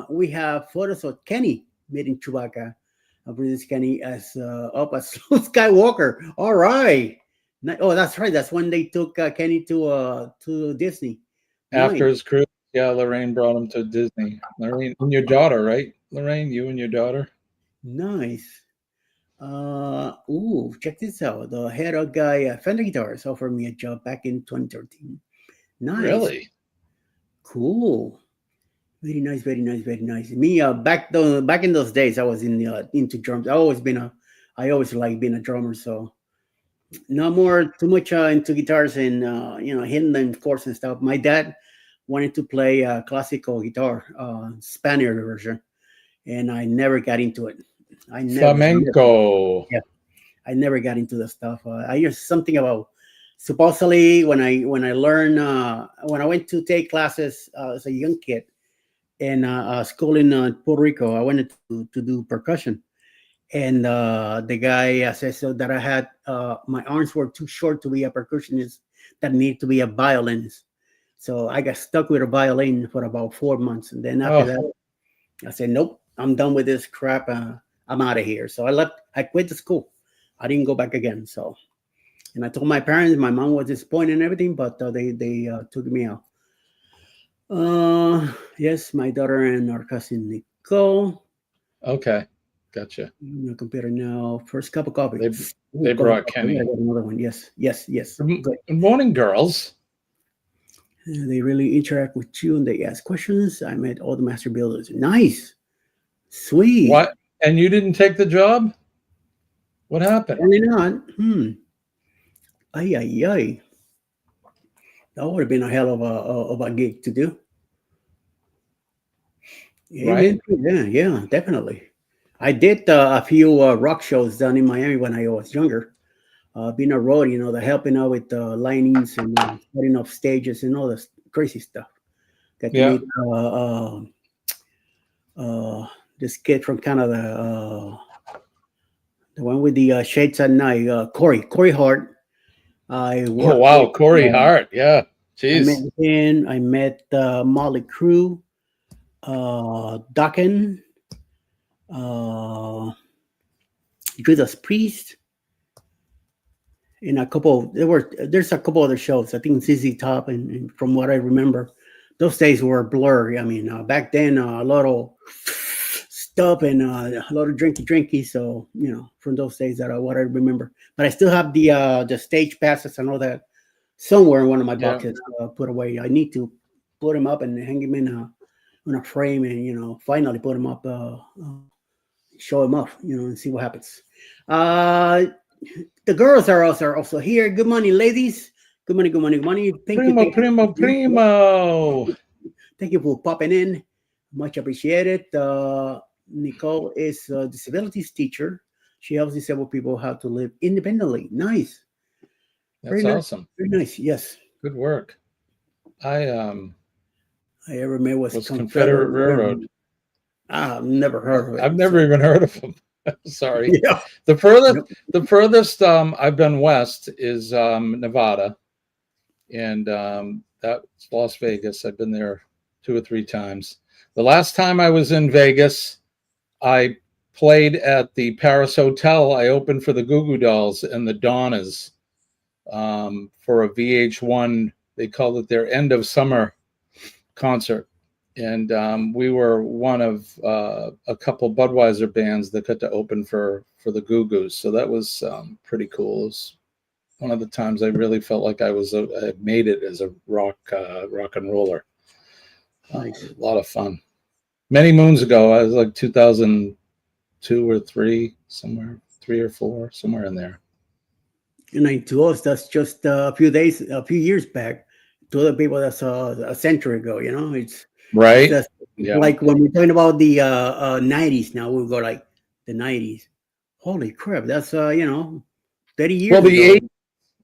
We have photos of Kenny meeting Chewbacca, Princess Kenny as up as Luke Skywalker. All right. Oh, that's right. That's when they took Kenny to Disney. After his cruise, yeah, Lorraine brought him to Disney. Lorraine and your daughter, right? Lorraine, you and your daughter. Nice. Check this out. The head of guy Fender Guitars offered me a job back in 2013. Nice. Really? Cool. Very nice. Me back in those days, I was into drums. I always liked being a drummer. So no more too much into guitars and hitting the chords and stuff. My dad wanted to play classical guitar, Spaniard version, and I never got into it. Flamenco. Yeah, I never got into the stuff. I hear something about supposedly when I learned when I went to take classes as a young kid in school in Puerto Rico. I wanted to do percussion, and the guy said so that I had my arms were too short to be a percussionist. That needed to be a violinist. So I got stuck with a violin for about 4 months, and then after that, I said, nope, I'm done with this crap. I'm out of here. So I left. I quit the school. I didn't go back again. So, and I told my parents. My mom was disappointed and everything, but they took me out. Yes, my daughter and our cousin Nicole. Okay, gotcha. Computer now. First cup of coffee. They brought Kenny. I got another one. Yes. Good. Good morning, girls. They really interact with you and they ask questions. I met all the master builders. Nice. Sweet. What? And you didn't take the job? What happened? Apparently not. Ay, ay, ay. That would have been a hell of a gig to do. Right? Yeah, definitely. I did a few rock shows down in Miami when I was younger. Being a road, the helping out with the linings and setting up stages and all this crazy stuff. Got to Yeah. meet this kid from Canada, the one with the shades at night, Corey Hart. I Oh worked wow, with, Corey Hart. Yeah. I met Jeez. him. I met Molly Crew, Dokken, Judas Priest, and there's a couple other shows. I think ZZ Top, and from what I remember, those days were blurry. I mean, back then a lot of stuff and a lot of drinky. So from those days that what I remember. But I still have the stage passes and all that somewhere in one of my Yeah. boxes put away. I need to put them up and hang them in a frame and finally put them up, show them off, and see what happens. The girls are also here. Good morning, ladies. Good morning. Primo. Thank you for popping in. Much appreciated. Nicole is a disabilities teacher. She helps disabled people how to live independently. Nice. That's awesome. Very nice. Yes. Good work. I ever met was Confederate Railroad. I've never heard of it. I've never even heard of them. Sorry. Yeah. The furthest I've been west is Nevada, and that's Las Vegas. I've been there 2 or 3 times. The last time I was in Vegas, I played at the Paris Hotel. I opened for the Goo Goo Dolls and the Donnas for a VH1. They called it their end of summer concert. And we were one of a couple Budweiser bands that got to open for the Goo Goos. So that was pretty cool. It was one of the times I really felt like I made it as a rock and roller. Nice. A lot of fun. Many moons ago, I was like 2002 or 3, somewhere 3 or 4, somewhere in there. And to us, that's just a few years back. To other people, that's a century ago. It's right. Yeah. Like when we're talking about the 90s now, we'll go like the 90s. Holy crap, that's 30 years ago.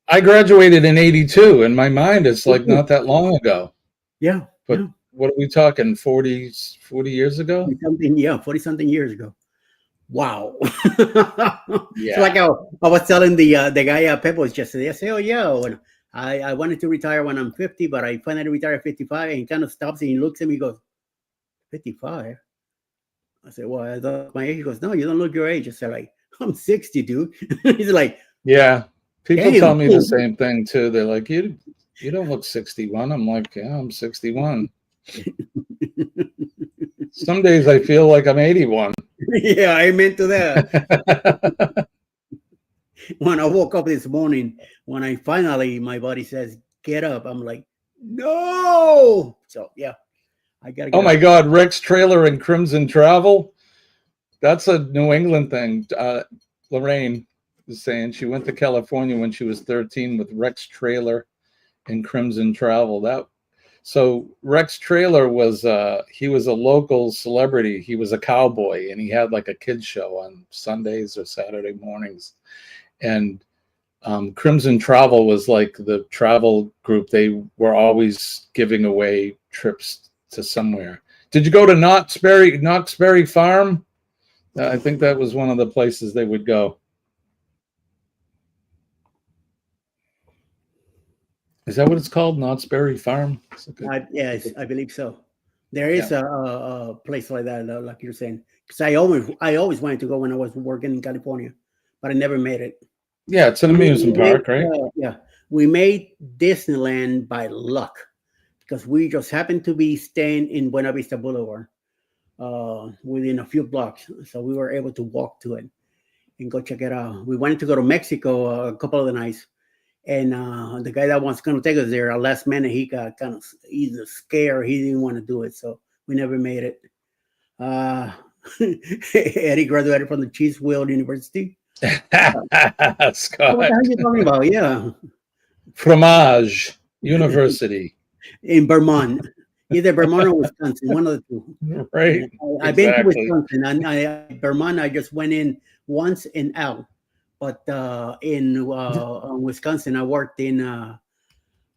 I graduated in 82. In my mind, it's like not that long ago. Yeah. But what are we talking, 40 years ago? 40-something years ago. Wow. Yeah. So like I was telling the guy Pep was yesterday, I say, oh yeah, when I wanted to retire when I'm 50, but I finally retired at 55, and he kind of stops and he looks at me and goes, 55? I said, well, I thought my age. He goes, no, you don't look your age. I said, like, I'm 60, dude. He's like, yeah. People damn. tell me the same thing too. They're like, you don't look 61. I'm like, yeah, I'm 61. Some days I feel like I'm 81. Yeah, I meant to that. When I woke up this morning, when my body says, get up, I'm like, no. So, yeah, I got to get Oh, my God. Rex Trailer and Crimson Travel. That's a New England thing. Lorraine was saying she went to California when she was 13 with Rex Trailer and Crimson Travel. So Rex Trailer was he was a local celebrity. He was a cowboy, and he had like a kids show on Sundays or Saturday mornings. And Crimson Travel was like the travel group. They were always giving away trips to somewhere. Did you go to Knott's Berry Farm? I think that was one of the places they would go. Is that what it's called? Knott's Berry Farm? yes, I believe so. There is a place like that, like you're saying. Because I always wanted to go when I was working in California, but I never made it. Yeah, it's an amusement park, right? Yeah, we made Disneyland by luck because we just happened to be staying in Buena Vista Boulevard, within a few blocks, so we were able to walk to it and go check it out. We wanted to go to Mexico a couple of the nights, and the guy that was going to take us there, at last minute, he got kind of either scared, he didn't want to do it, so we never made it. Eddie graduated from the Cheese Wheel University. What the Scott. hell are you talking about? Yeah, Fromage University. in Vermont, either Vermont or Wisconsin, one of the two. Right. I've been to Exactly. Wisconsin, and Vermont, I just went in once and out. But in Wisconsin, I worked in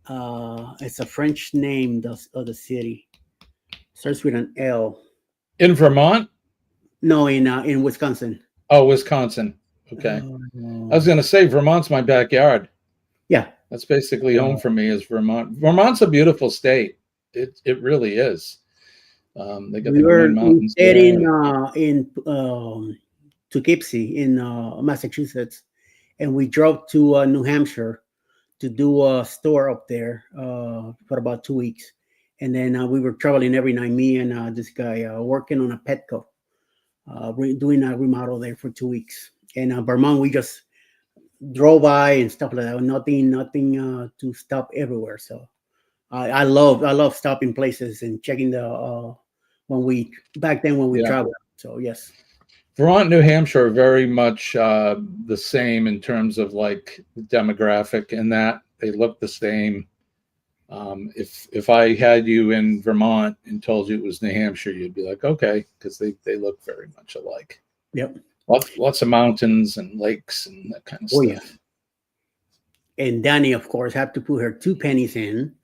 it's a French name of the city. Starts with an L. In Vermont? No, in Wisconsin. Oh, Wisconsin. Okay. I was going to say Vermont's my backyard. Yeah. That's basically home for me is Vermont. Vermont's a beautiful state. It really is. They got the Green Mountains stayed there. in Poughkeepsie in Massachusetts, and we drove to New Hampshire to do a store up there for about 2 weeks, and then we were traveling every night. Me and this guy working on a Petco, doing a remodel there for 2 weeks. And Vermont, we just drove by and stuff like that. Nothing to stop everywhere. So I love stopping places and checking the back then when we traveled. So yes. Vermont, New Hampshire are very much the same in terms of like demographic, and that they look the same. If I had you in Vermont and told you it was New Hampshire, you'd be like, okay, because they look very much alike. Yep. Lots of mountains and lakes and that kind of stuff. Yeah. And Danny, of course, had to put her 2 pennies in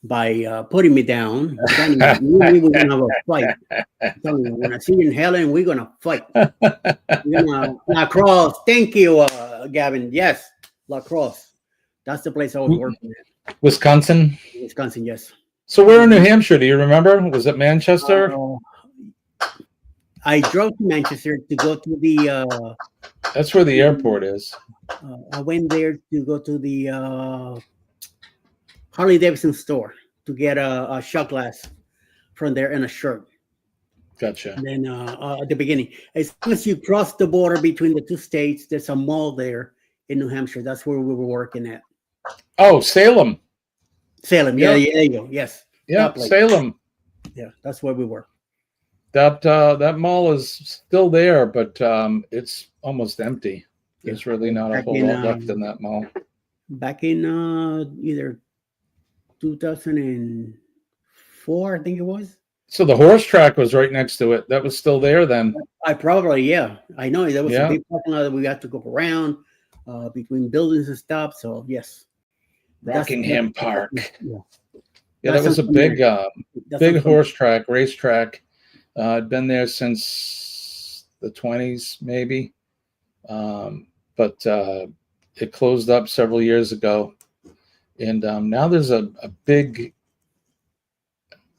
by putting me down. Danny, we were gonna have a fight. I'm telling you, when I see you in Helen, we're gonna fight. We're gonna La Crosse. Thank you, Gavin. Yes, La Crosse. That's the place I was working at. Wisconsin, yes. So where in New Hampshire? Do you remember? Was it Manchester? I drove to Manchester to go to the. That's where the airport is. I went there to go to the Harley Davidson store to get a shot glass from there and a shirt. Gotcha. And then at the beginning, as soon as you cross the border between the two states, there's a mall there in New Hampshire. That's where we were working at. Oh, Salem. Salem. Yeah, there you go. Yes. Yeah, Salem. Yeah, that's where we were. That mall is still there, but it's almost empty. There's really not a whole lot left in that mall. Back in either 2004, I think it was. So the horse track was right next to it. That was still there then. I know there was a big parking lot that we had to go around between buildings and stuff. So yes. Rockingham Park. Yeah, that was a big horse track, racetrack. I'd been there since the 20s, maybe. But it closed up several years ago. And now there's a big,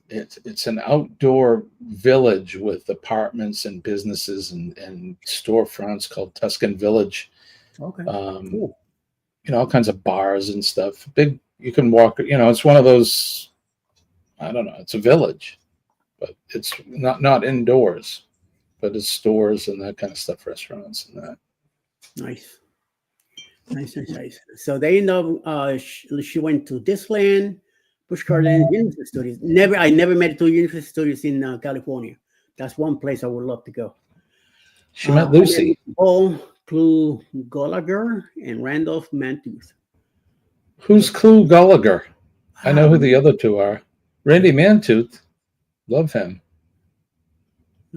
it's an outdoor village with apartments and businesses and storefronts called Tuscan Village. Okay. Cool. All kinds of bars and stuff. Big, you can walk, it's one of those, I don't know, it's a village, but it's not indoors, but it's stores and that kind of stuff, restaurants and that. Nice. So they know she went to Disneyland, Busch Gardens, Universal Studios. I never made it to Universal Studios in California. That's one place I would love to go. She met Lucy. Clu Gallagher and Randolph Mantooth. Who's Clu Gallagher? I know who the other two are. Randy Mantooth, love him.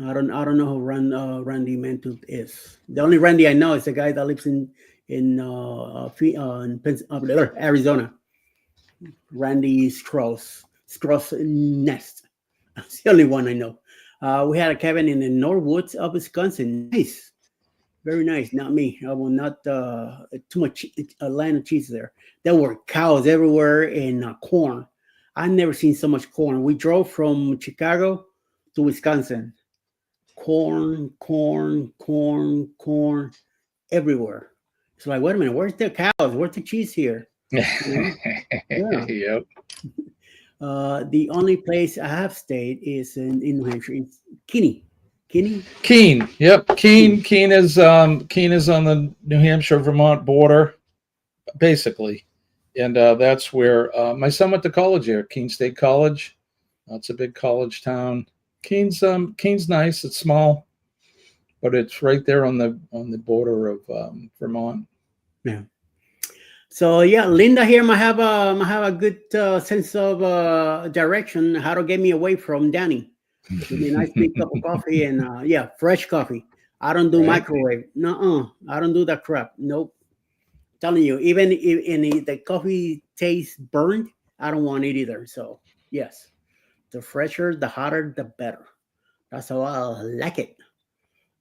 I don't know who Randy Mantooth is. The only Randy I know is the guy that lives in Arizona. Randy Strauss Nest. That's the only one I know. We had a cabin in the Northwoods of Wisconsin. Nice. Very nice. Not me. I will not too much land of cheese there. There were cows everywhere and corn. I've never seen so much corn. We drove from Chicago to Wisconsin. Corn, corn, corn, corn, everywhere. It's like, wait a minute, where's the cows? Where's the cheese here? You know? Yeah. Yep. The only place I have stayed is in New Hampshire. It's Kinney. Kinney? Keene. Yep. Keene is on the New Hampshire Vermont border, basically, and that's where my son went to college here, Keene State College. It's a big college town. Keene's nice. It's small, but it's right there on the border of Vermont. Yeah. So yeah, Linda here might have a good sense of direction how to get me away from Danny. Give me a nice big cup of coffee and fresh coffee. I don't do microwave. No, I don't do that crap. Nope. Telling you, even if the coffee tastes burnt, I don't want it either. So yes, the fresher, the hotter, the better. That's how I like it.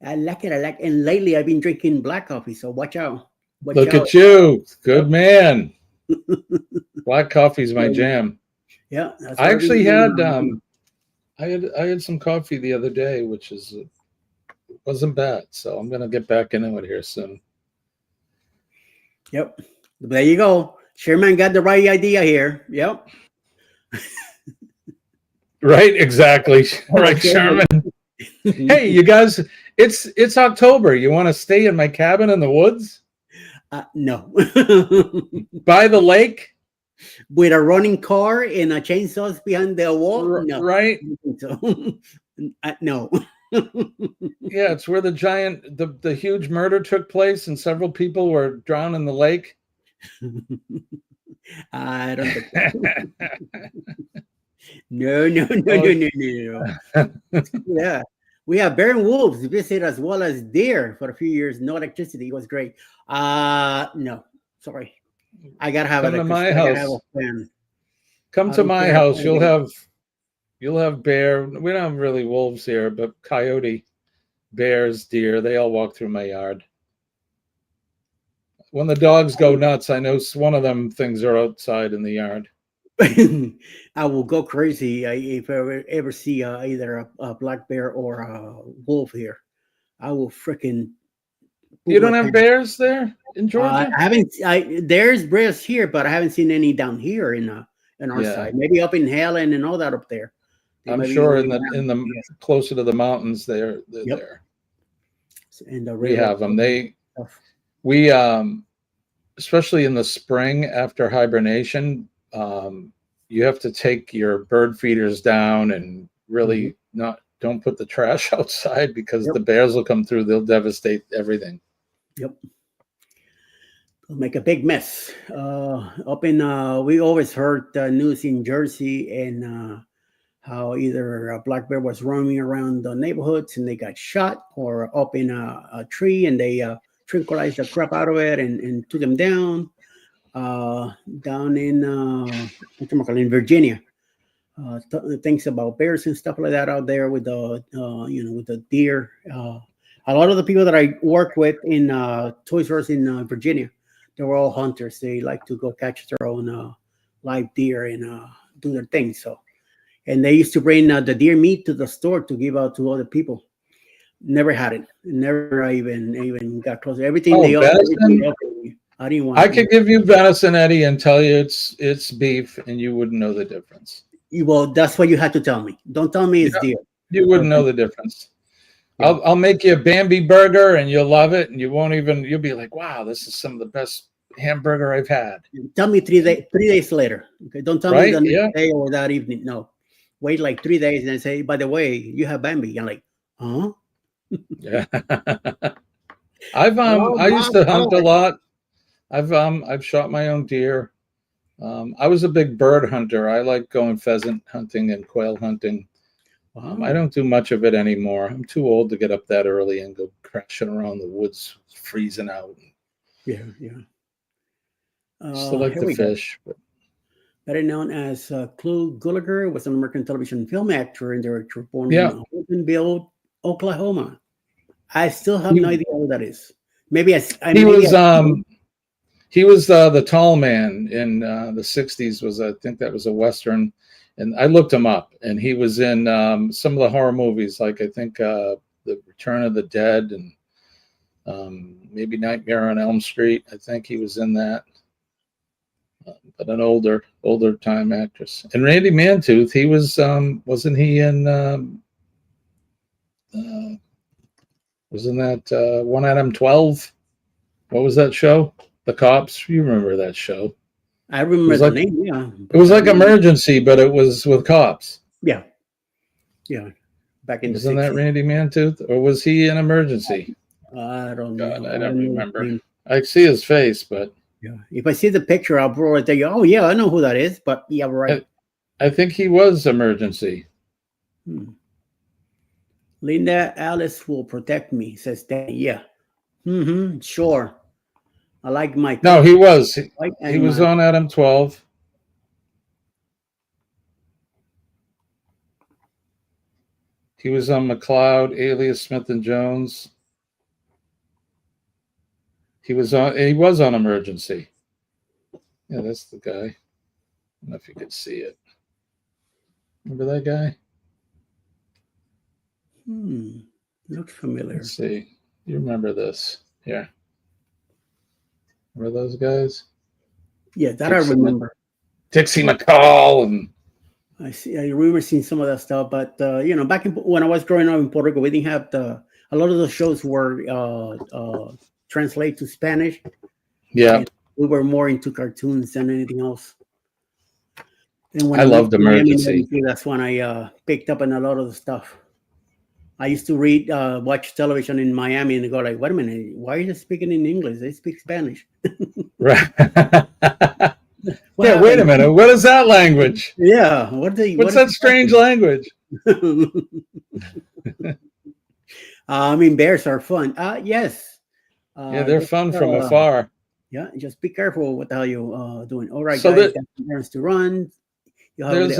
I like it. And lately I've been drinking black coffee. So watch out. Look at you, good man. Black coffee's my jam. Yeah, I actually had I had some coffee the other day, which wasn't bad. So I'm gonna get back into it here soon. Yep, there you go. Sherman got the right idea here. Yep. Right, exactly. Right, Sherman. Hey, you guys, it's October. You want to stay in my cabin in the woods? No. By the lake? With a running car and a chainsaw behind the wall? No. Right? So, no. Yeah, it's where the huge murder took place and several people were drowned in the lake. I don't think so. No. Yeah. We have bear and wolves visit as well as deer for a few years. No electricity. It was great. No, sorry. I gotta have Come to my house. Come to my house. You'll have bear. We don't have really wolves here, but coyote, bears, deer, they all walk through my yard. When the dogs go nuts, I know one of them things are outside in the yard. I will go crazy if I ever see either a black bear or a wolf here. I will freaking. You don't have bears there in Georgia? I haven't. There's bears here, but I haven't seen any down here in our side. Maybe up in Helen and all that up there. I'm sure in the closer to the mountains, they're there. And we have them. We especially in the spring after hibernation. You have to take your bird feeders down and really don't put the trash outside because the bears will come through. They'll devastate everything. Yep. They'll make a big mess. Up in we always heard news in Jersey and how either a black bear was roaming around the neighborhoods and they got shot, or up in a tree and they tranquilized the crap out of it and took them down. Down in Virginia, things about bears and stuff like that out there with the with the deer. A lot of the people that I work with in Toys R Us in Virginia, they were all hunters. They like to go catch their own live deer and do their thing. So, and they used to bring the deer meat to the store to give out to other people. Never had it. Never even got close. Everything they offered. I could give you venison, Eddie, and tell you it's beef, and you wouldn't know the difference. Well, that's what you had to tell me. Don't tell me it's deer. You wouldn't know the difference. Yeah. I'll make you a Bambi burger, and you'll love it, and you'll be like, "Wow, this is some of the best hamburger I've had." Tell me 3 days later. Okay, don't tell me the next day or that evening. No, wait like 3 days and say, "By the way, you have Bambi." I'm like, huh? Yeah. I used to hunt a lot. I've shot my own deer. I was a big bird hunter. I like going pheasant hunting and quail hunting. I don't do much of it anymore. I'm too old to get up that early and go crashing around the woods, freezing out. Yeah. Still like to fish. But. Better known as Clu Gulager, was an American television film actor and director born in Holdenville, Oklahoma. I still have no idea who that is. Maybe He was the tall man in the '60s. I think that was a Western, and I looked him up, and he was in some of the horror movies, like I think The Return of the Dead and maybe Nightmare on Elm Street. I think he was in that. But an older time actress. And Randy Mantooth, he was wasn't he in wasn't that One Adam 12? What was that show? The Cops. You remember that show? I remember the name. Yeah, it was like Emergency, but it was with cops. Yeah. Back in Wasn't the 60s. that Randy Mantooth, or was he in Emergency? I don't know. God, I don't remember. I see his face, but yeah, if I see the picture, I'll bro right there. Oh yeah, I know who that is. But yeah, right. I think he was Emergency. Linda, Alice will protect me, says Danny. Yeah. Sure. I like my. No, he was. He was on Adam 12. He was on McCloud, Alias Smith and Jones. He was on Emergency. Yeah, that's the guy. I don't know if you could see it. Remember that guy? Looks familiar. Let's see. You remember this? Yeah. Remember those guys? Yeah, that Dixie, I remember. Dixie McCall and. I remember seeing some of that stuff, but back when I was growing up in Puerto Rico, we didn't have a lot of the shows were translated to Spanish. Yeah, we were more into cartoons than anything else. And when I loved Emergency. That's when I picked up on a lot of the stuff. I used to watch television in Miami and go like, wait a minute, why are you speaking in English? They speak Spanish. Right. Yeah, wait a minute. What is that language? Yeah. What's that strange language? I mean, bears are fun. Yes. Yeah, they're fun from afar. Yeah, just be careful what the hell you're doing. All right, so guys, parents to run. There's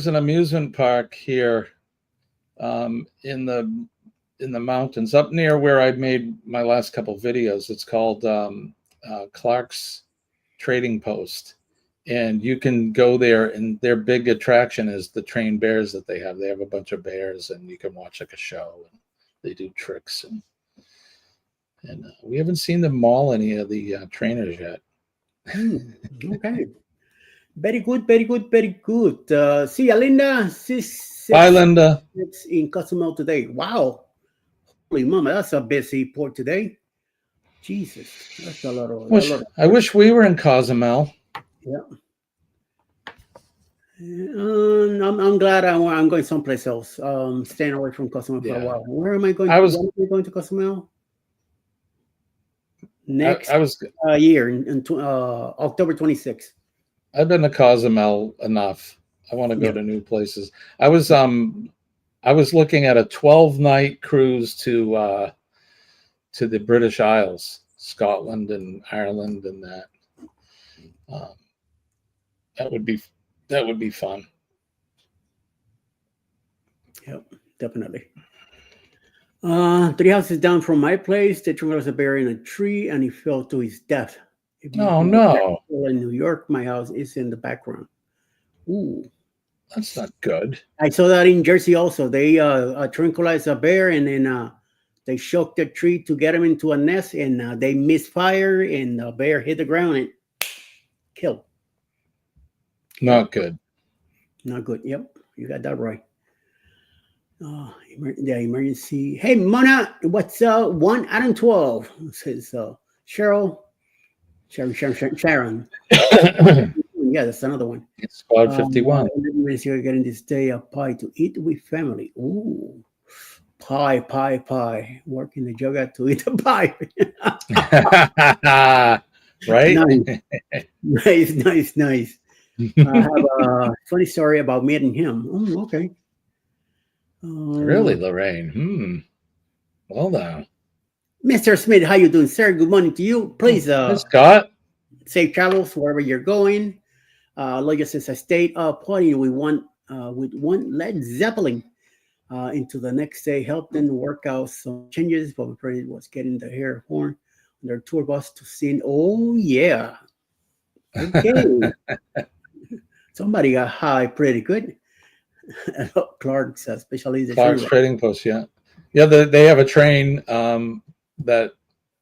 an amusement park here in the mountains up near where I made my last couple of videos. It's called Clark's Trading Post, and you can go there, and their big attraction is the trained bears that they have. They have a bunch of bears, and you can watch like a show, and they do tricks, and we haven't seen them maul any of the trainers yet. Okay, very good. See ya, Linda. Bye, Linda. It's in Cozumel today. Wow, holy mama, that's a busy port today. Jesus, that's a lot of. I wish we were in Cozumel. Yeah. I'm glad I'm going someplace else. Staying away from Cozumel for a while. Where am I going? When am I going to Cozumel? Next year in October 26th. I've been to Cozumel enough. I want to go to new places. I was looking at a 12-night cruise to the British Isles, Scotland and Ireland, and that. That would be fun. Yep, definitely. 3 houses down from my place, the tree was a bear in a tree, and he fell to his death. Oh no! In New York, my house is in the background. Ooh, that's not good. I saw that in Jersey also. They tranquilized a bear, and then they shook the tree to get him into a nest, and they misfire, and the bear hit the ground and killed. Not good. Not good. Yep, you got that right. Emergency. Hey, Mona, what's 1 Adam 12? Says Sharon. Yeah, that's another one. It's Squad 51. You're getting this day a pie to eat with family. Ooh, pie. Working the yoga to eat a pie. Right? Nice. I have a funny story about meeting him. Oh, okay. Really, Lorraine? Well done. Mr. Smith, how you doing, sir? Good morning to you. Please, Scott. Safe travels wherever you're going. Like I said, I stayed partying with one Led Zeppelin into the next day. Helped them work out some changes, but my friend was getting the hair horn their tour bus to sing. Oh yeah. Okay. Somebody got high pretty good. Clark's, especially the train Clark's ride. Trading Post, yeah. Yeah, they have a train that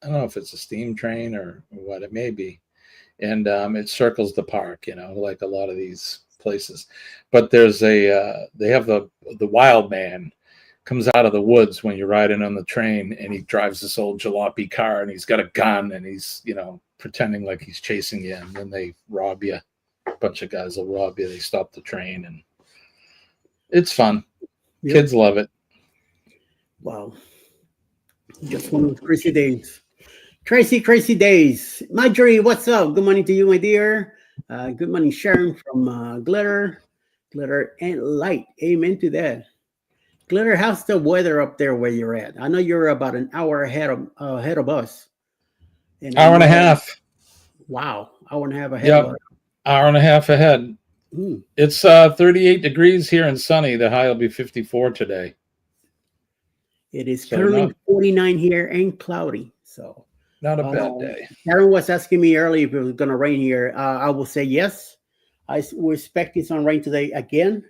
I don't know if it's a steam train or what it may be. And it circles the park, like a lot of these places. But there's they have the wild man comes out of the woods when you're riding on the train, and he drives this old jalopy car, and he's got a gun, and he's, pretending like he's chasing you, and then they rob you. A bunch of guys will rob you. They stop the train, and it's fun. Yep. Kids love it. Wow. Just one of those crazy days. Crazy days. Marjorie, what's up? Good morning to you, my dear. Good morning, Sharon from Glitter and Light. Amen to that. Glitter, how's the weather up there where you're at? I know you're about an hour ahead of us. Hour and a half. Wow, hour and a half ahead Yep. of us. Hour and a half ahead. Mm. It's 38 degrees here and sunny. The high will be 54 today. It is So currently 49 here and cloudy. So not a bad day. Sharon was asking me earlier if it was going to rain here. I will say yes. We're expecting some rain today again.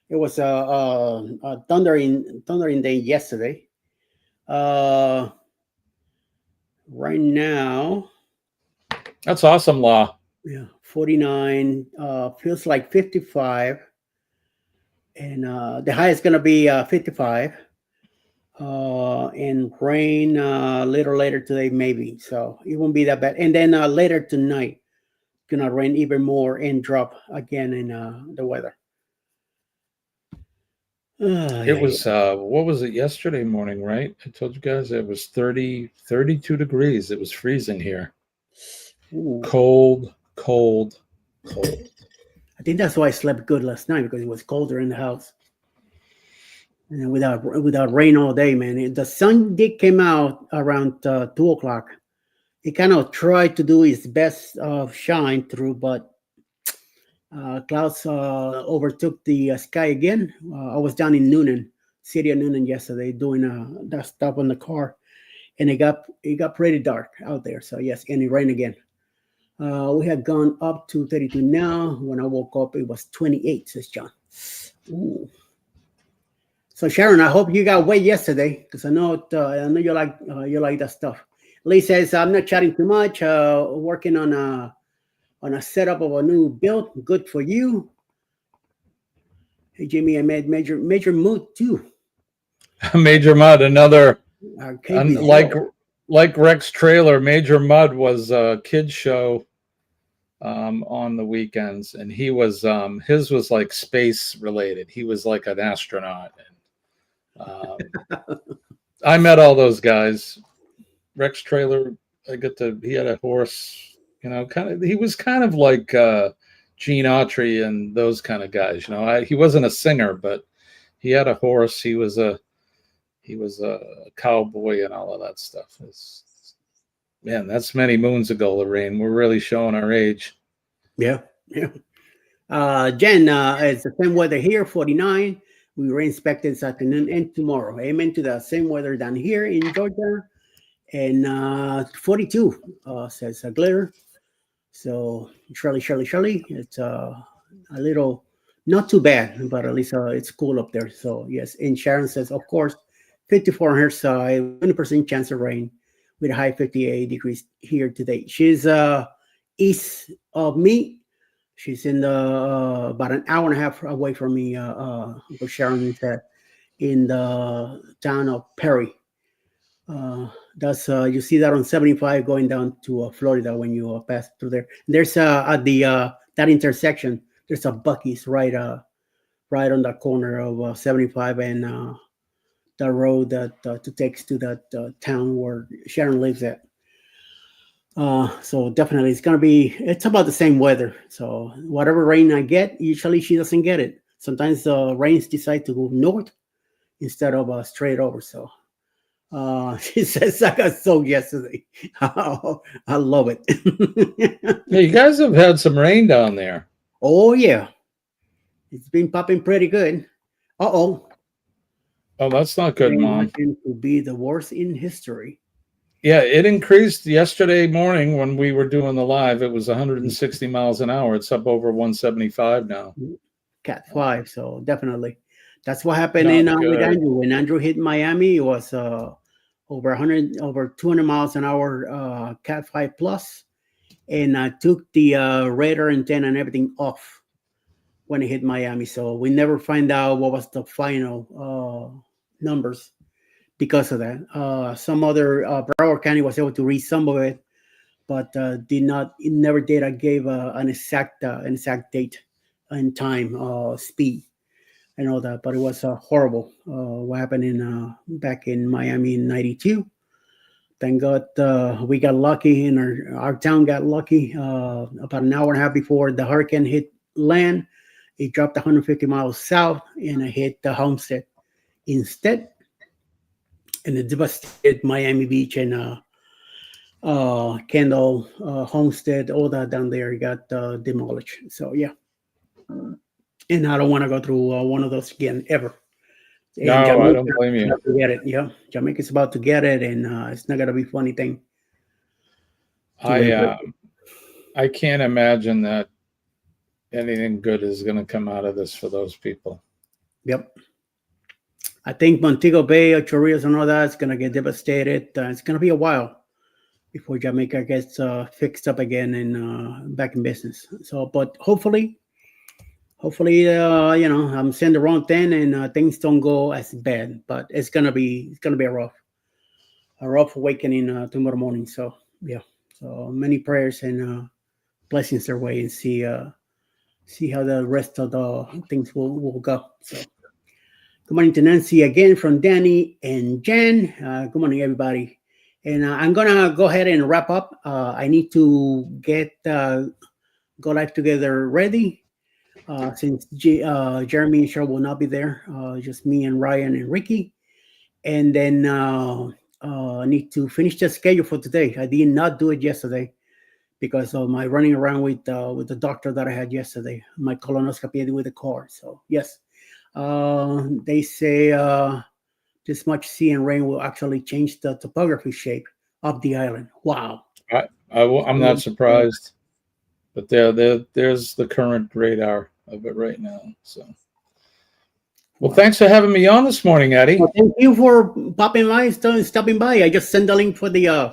It was a thundering day yesterday. Right now, That's awesome, Law. yeah, 49. Feels like 55, and the high is going to be 55. And rain a little later today, maybe. So it won't be that bad. And then later tonight, gonna rain even more and drop again in the weather. It was what was it yesterday morning, right? I told you guys it was 32 degrees. It was freezing here. Ooh. Cold. I think that's why I slept good last night, because it was colder in the house. And without rain all day, man. The sun did come out around 2 o'clock. It kind of tried to do its best shine through, but clouds overtook the sky again. I was down in city of Noonan yesterday, doing that stuff on the car, and it got pretty dark out there. So yes, and it rained again. We had gone up to 32 now. When I woke up, it was 28, says John. Ooh. So Sharon, I hope you got wet yesterday, because I know you like that stuff. Lee says, I'm not chatting too much. Working on a setup of a new build. Good for you. Hey Jimmy, I made major mood too. Major Mud, another like Rex Trailer. Major Mud was a kids show on the weekends, and he was his was like space related. He was like an astronaut, and I met all those guys. Rex Trailer, he had a horse, he was kind of like Gene Autry and those kind of guys. He wasn't a singer, but he had a horse. He was a cowboy and all of that stuff. Man, that's many moons ago, Lorraine. We're really showing our age. Yeah. Jen, it's the same weather here, 49. We rain expected this afternoon and tomorrow. Amen to the same weather down here in Georgia. And 42, says Glitter. So Shirley, it's a little, not too bad, but at least it's cool up there. So yes, and Sharon says, of course, 54 on her side, 20% chance of rain with a high 58 degrees here today. She's east of me. She's in about an hour and a half away from me. Sharon said, in the town of Perry. That's you see that on 75 going down to Florida when you pass through there. There's at the that intersection. There's a Buc-ee's right on the corner of 75 and the road that takes to that town where Sharon lives at. So definitely it's about the same weather. So whatever rain I get, usually she doesn't get it. Sometimes the rains decide to go north instead of straight over. So she says I got soaked yesterday. Oh, I love it. Yeah, you guys have had some rain down there. Oh yeah, it's been popping pretty good. Oh, that's not good, Mom. To be the worst in history. Yeah, it increased yesterday morning when we were doing the live. It was 160 miles an hour. It's up over 175 now. Cat 5. So definitely, that's what happened Not in with good. Andrew. When Andrew hit Miami, it was over 100, over 200 miles an hour, Cat 5 plus, and took the radar antenna and everything off when it hit Miami. So we never find out what was the final numbers because of that. Some other Broward County was able to read some of it, but did not. It never did. I gave an exact date and time, speed, and all that. But it was horrible. What happened in back in Miami in '92. Thank God we got lucky, and our town got lucky. About an hour and a half before the hurricane hit land, it dropped 150 miles south and it hit the Homestead instead, and it devastated Miami Beach and Kendall, Homestead, all that down there got demolished. So yeah, and I don't want to go through one of those again ever. And No, I Jamaica don't blame is you. about to get it. Yeah, Jamaica's about to get it, and it's not gonna be a funny thing. I can't imagine that anything good is going to come out of this for those people. Yep. I think Montego Bay, Chorrillos, and all that is gonna get devastated. It's gonna be a while before Jamaica gets fixed up again and back in business. So, but hopefully, I'm saying the wrong thing and things don't go as bad. But it's gonna be a rough awakening tomorrow morning. So yeah, so many prayers and blessings their way, and see how the rest of the things will go. So good morning to Nancy again from Danny and Jen. Good morning, everybody. And I'm gonna go ahead and wrap up. I need to get Go Live Together ready since Jeremy and Cheryl will not be there. Just me and Ryan and Ricky. And then I need to finish the schedule for today. I did not do it yesterday because of my running around with the doctor that I had yesterday. My colonoscopy with the car. So yes, they say this much sea and rain will actually change the topography shape of the island. Wow. I'm not surprised, but there's the current radar of it right now. So, well, thanks for having me on this morning, Eddie. Well, thank you for stopping by. I just sent the link for the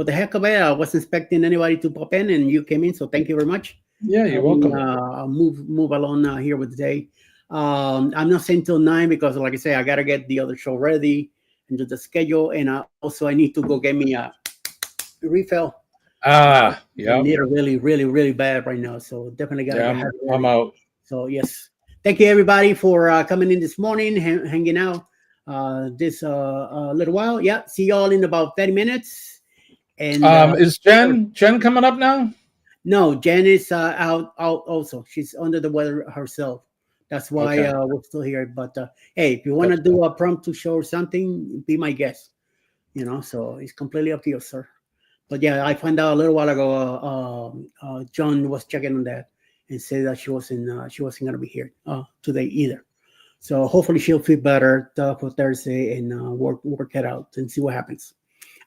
heck of it. I wasn't expecting anybody to pop in, and you came in, so thank you very much. Yeah, you're welcome. I'll move along here with the day. I'm not saying till 9 because, like I say, I gotta get the other show ready and do the schedule, and also I need to go get me a refill. Yeah. I need it really, really, really bad right now. So definitely gotta get it ready. I'm out. So yes, thank you everybody for coming in this morning, hanging out this little while. Yeah, see y'all in about 30 minutes. And is Jen coming up now? No, Jen is out also. She's under the weather herself. That's why we're still here. But hey, if you want to do a promptu show or something, be my guest. So it's completely up to you, sir. But yeah, I found out a little while ago. John was checking on that and said that she wasn't going to be here today either. So hopefully she'll feel better for Thursday and work it out and see what happens.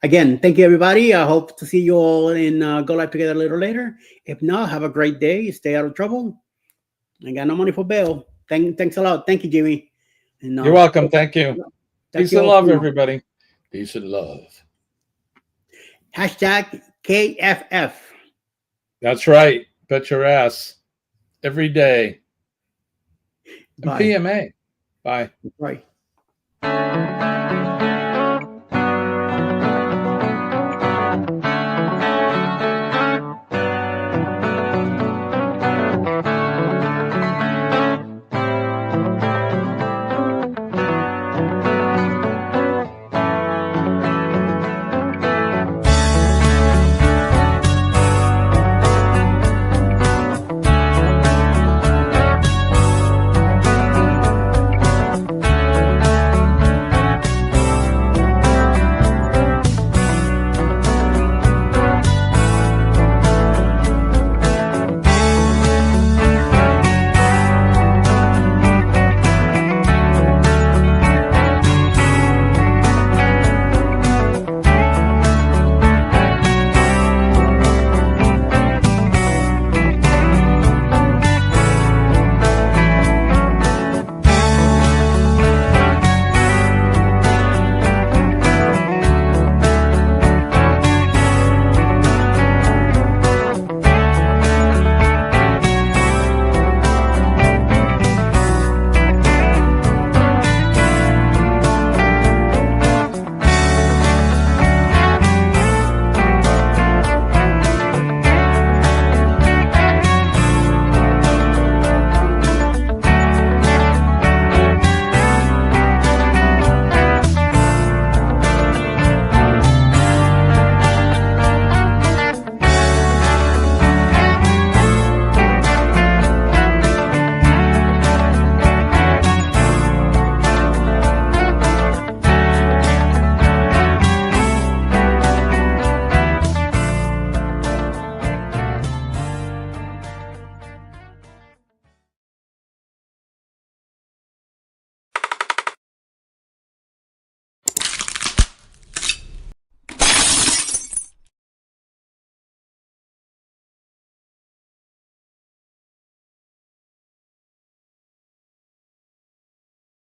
Again, thank you, everybody. I hope to see you all in Go Live Together a little later. If not, have a great day. Stay out of trouble. I got no money for bail. Thanks a lot. Thank you, Jimmy. And, you're welcome. Thank you. Peace and love, everybody. Peace and love. Hashtag KFF. That's right. Bet your ass. Every day. And Bye. PMA. Bye. Bye.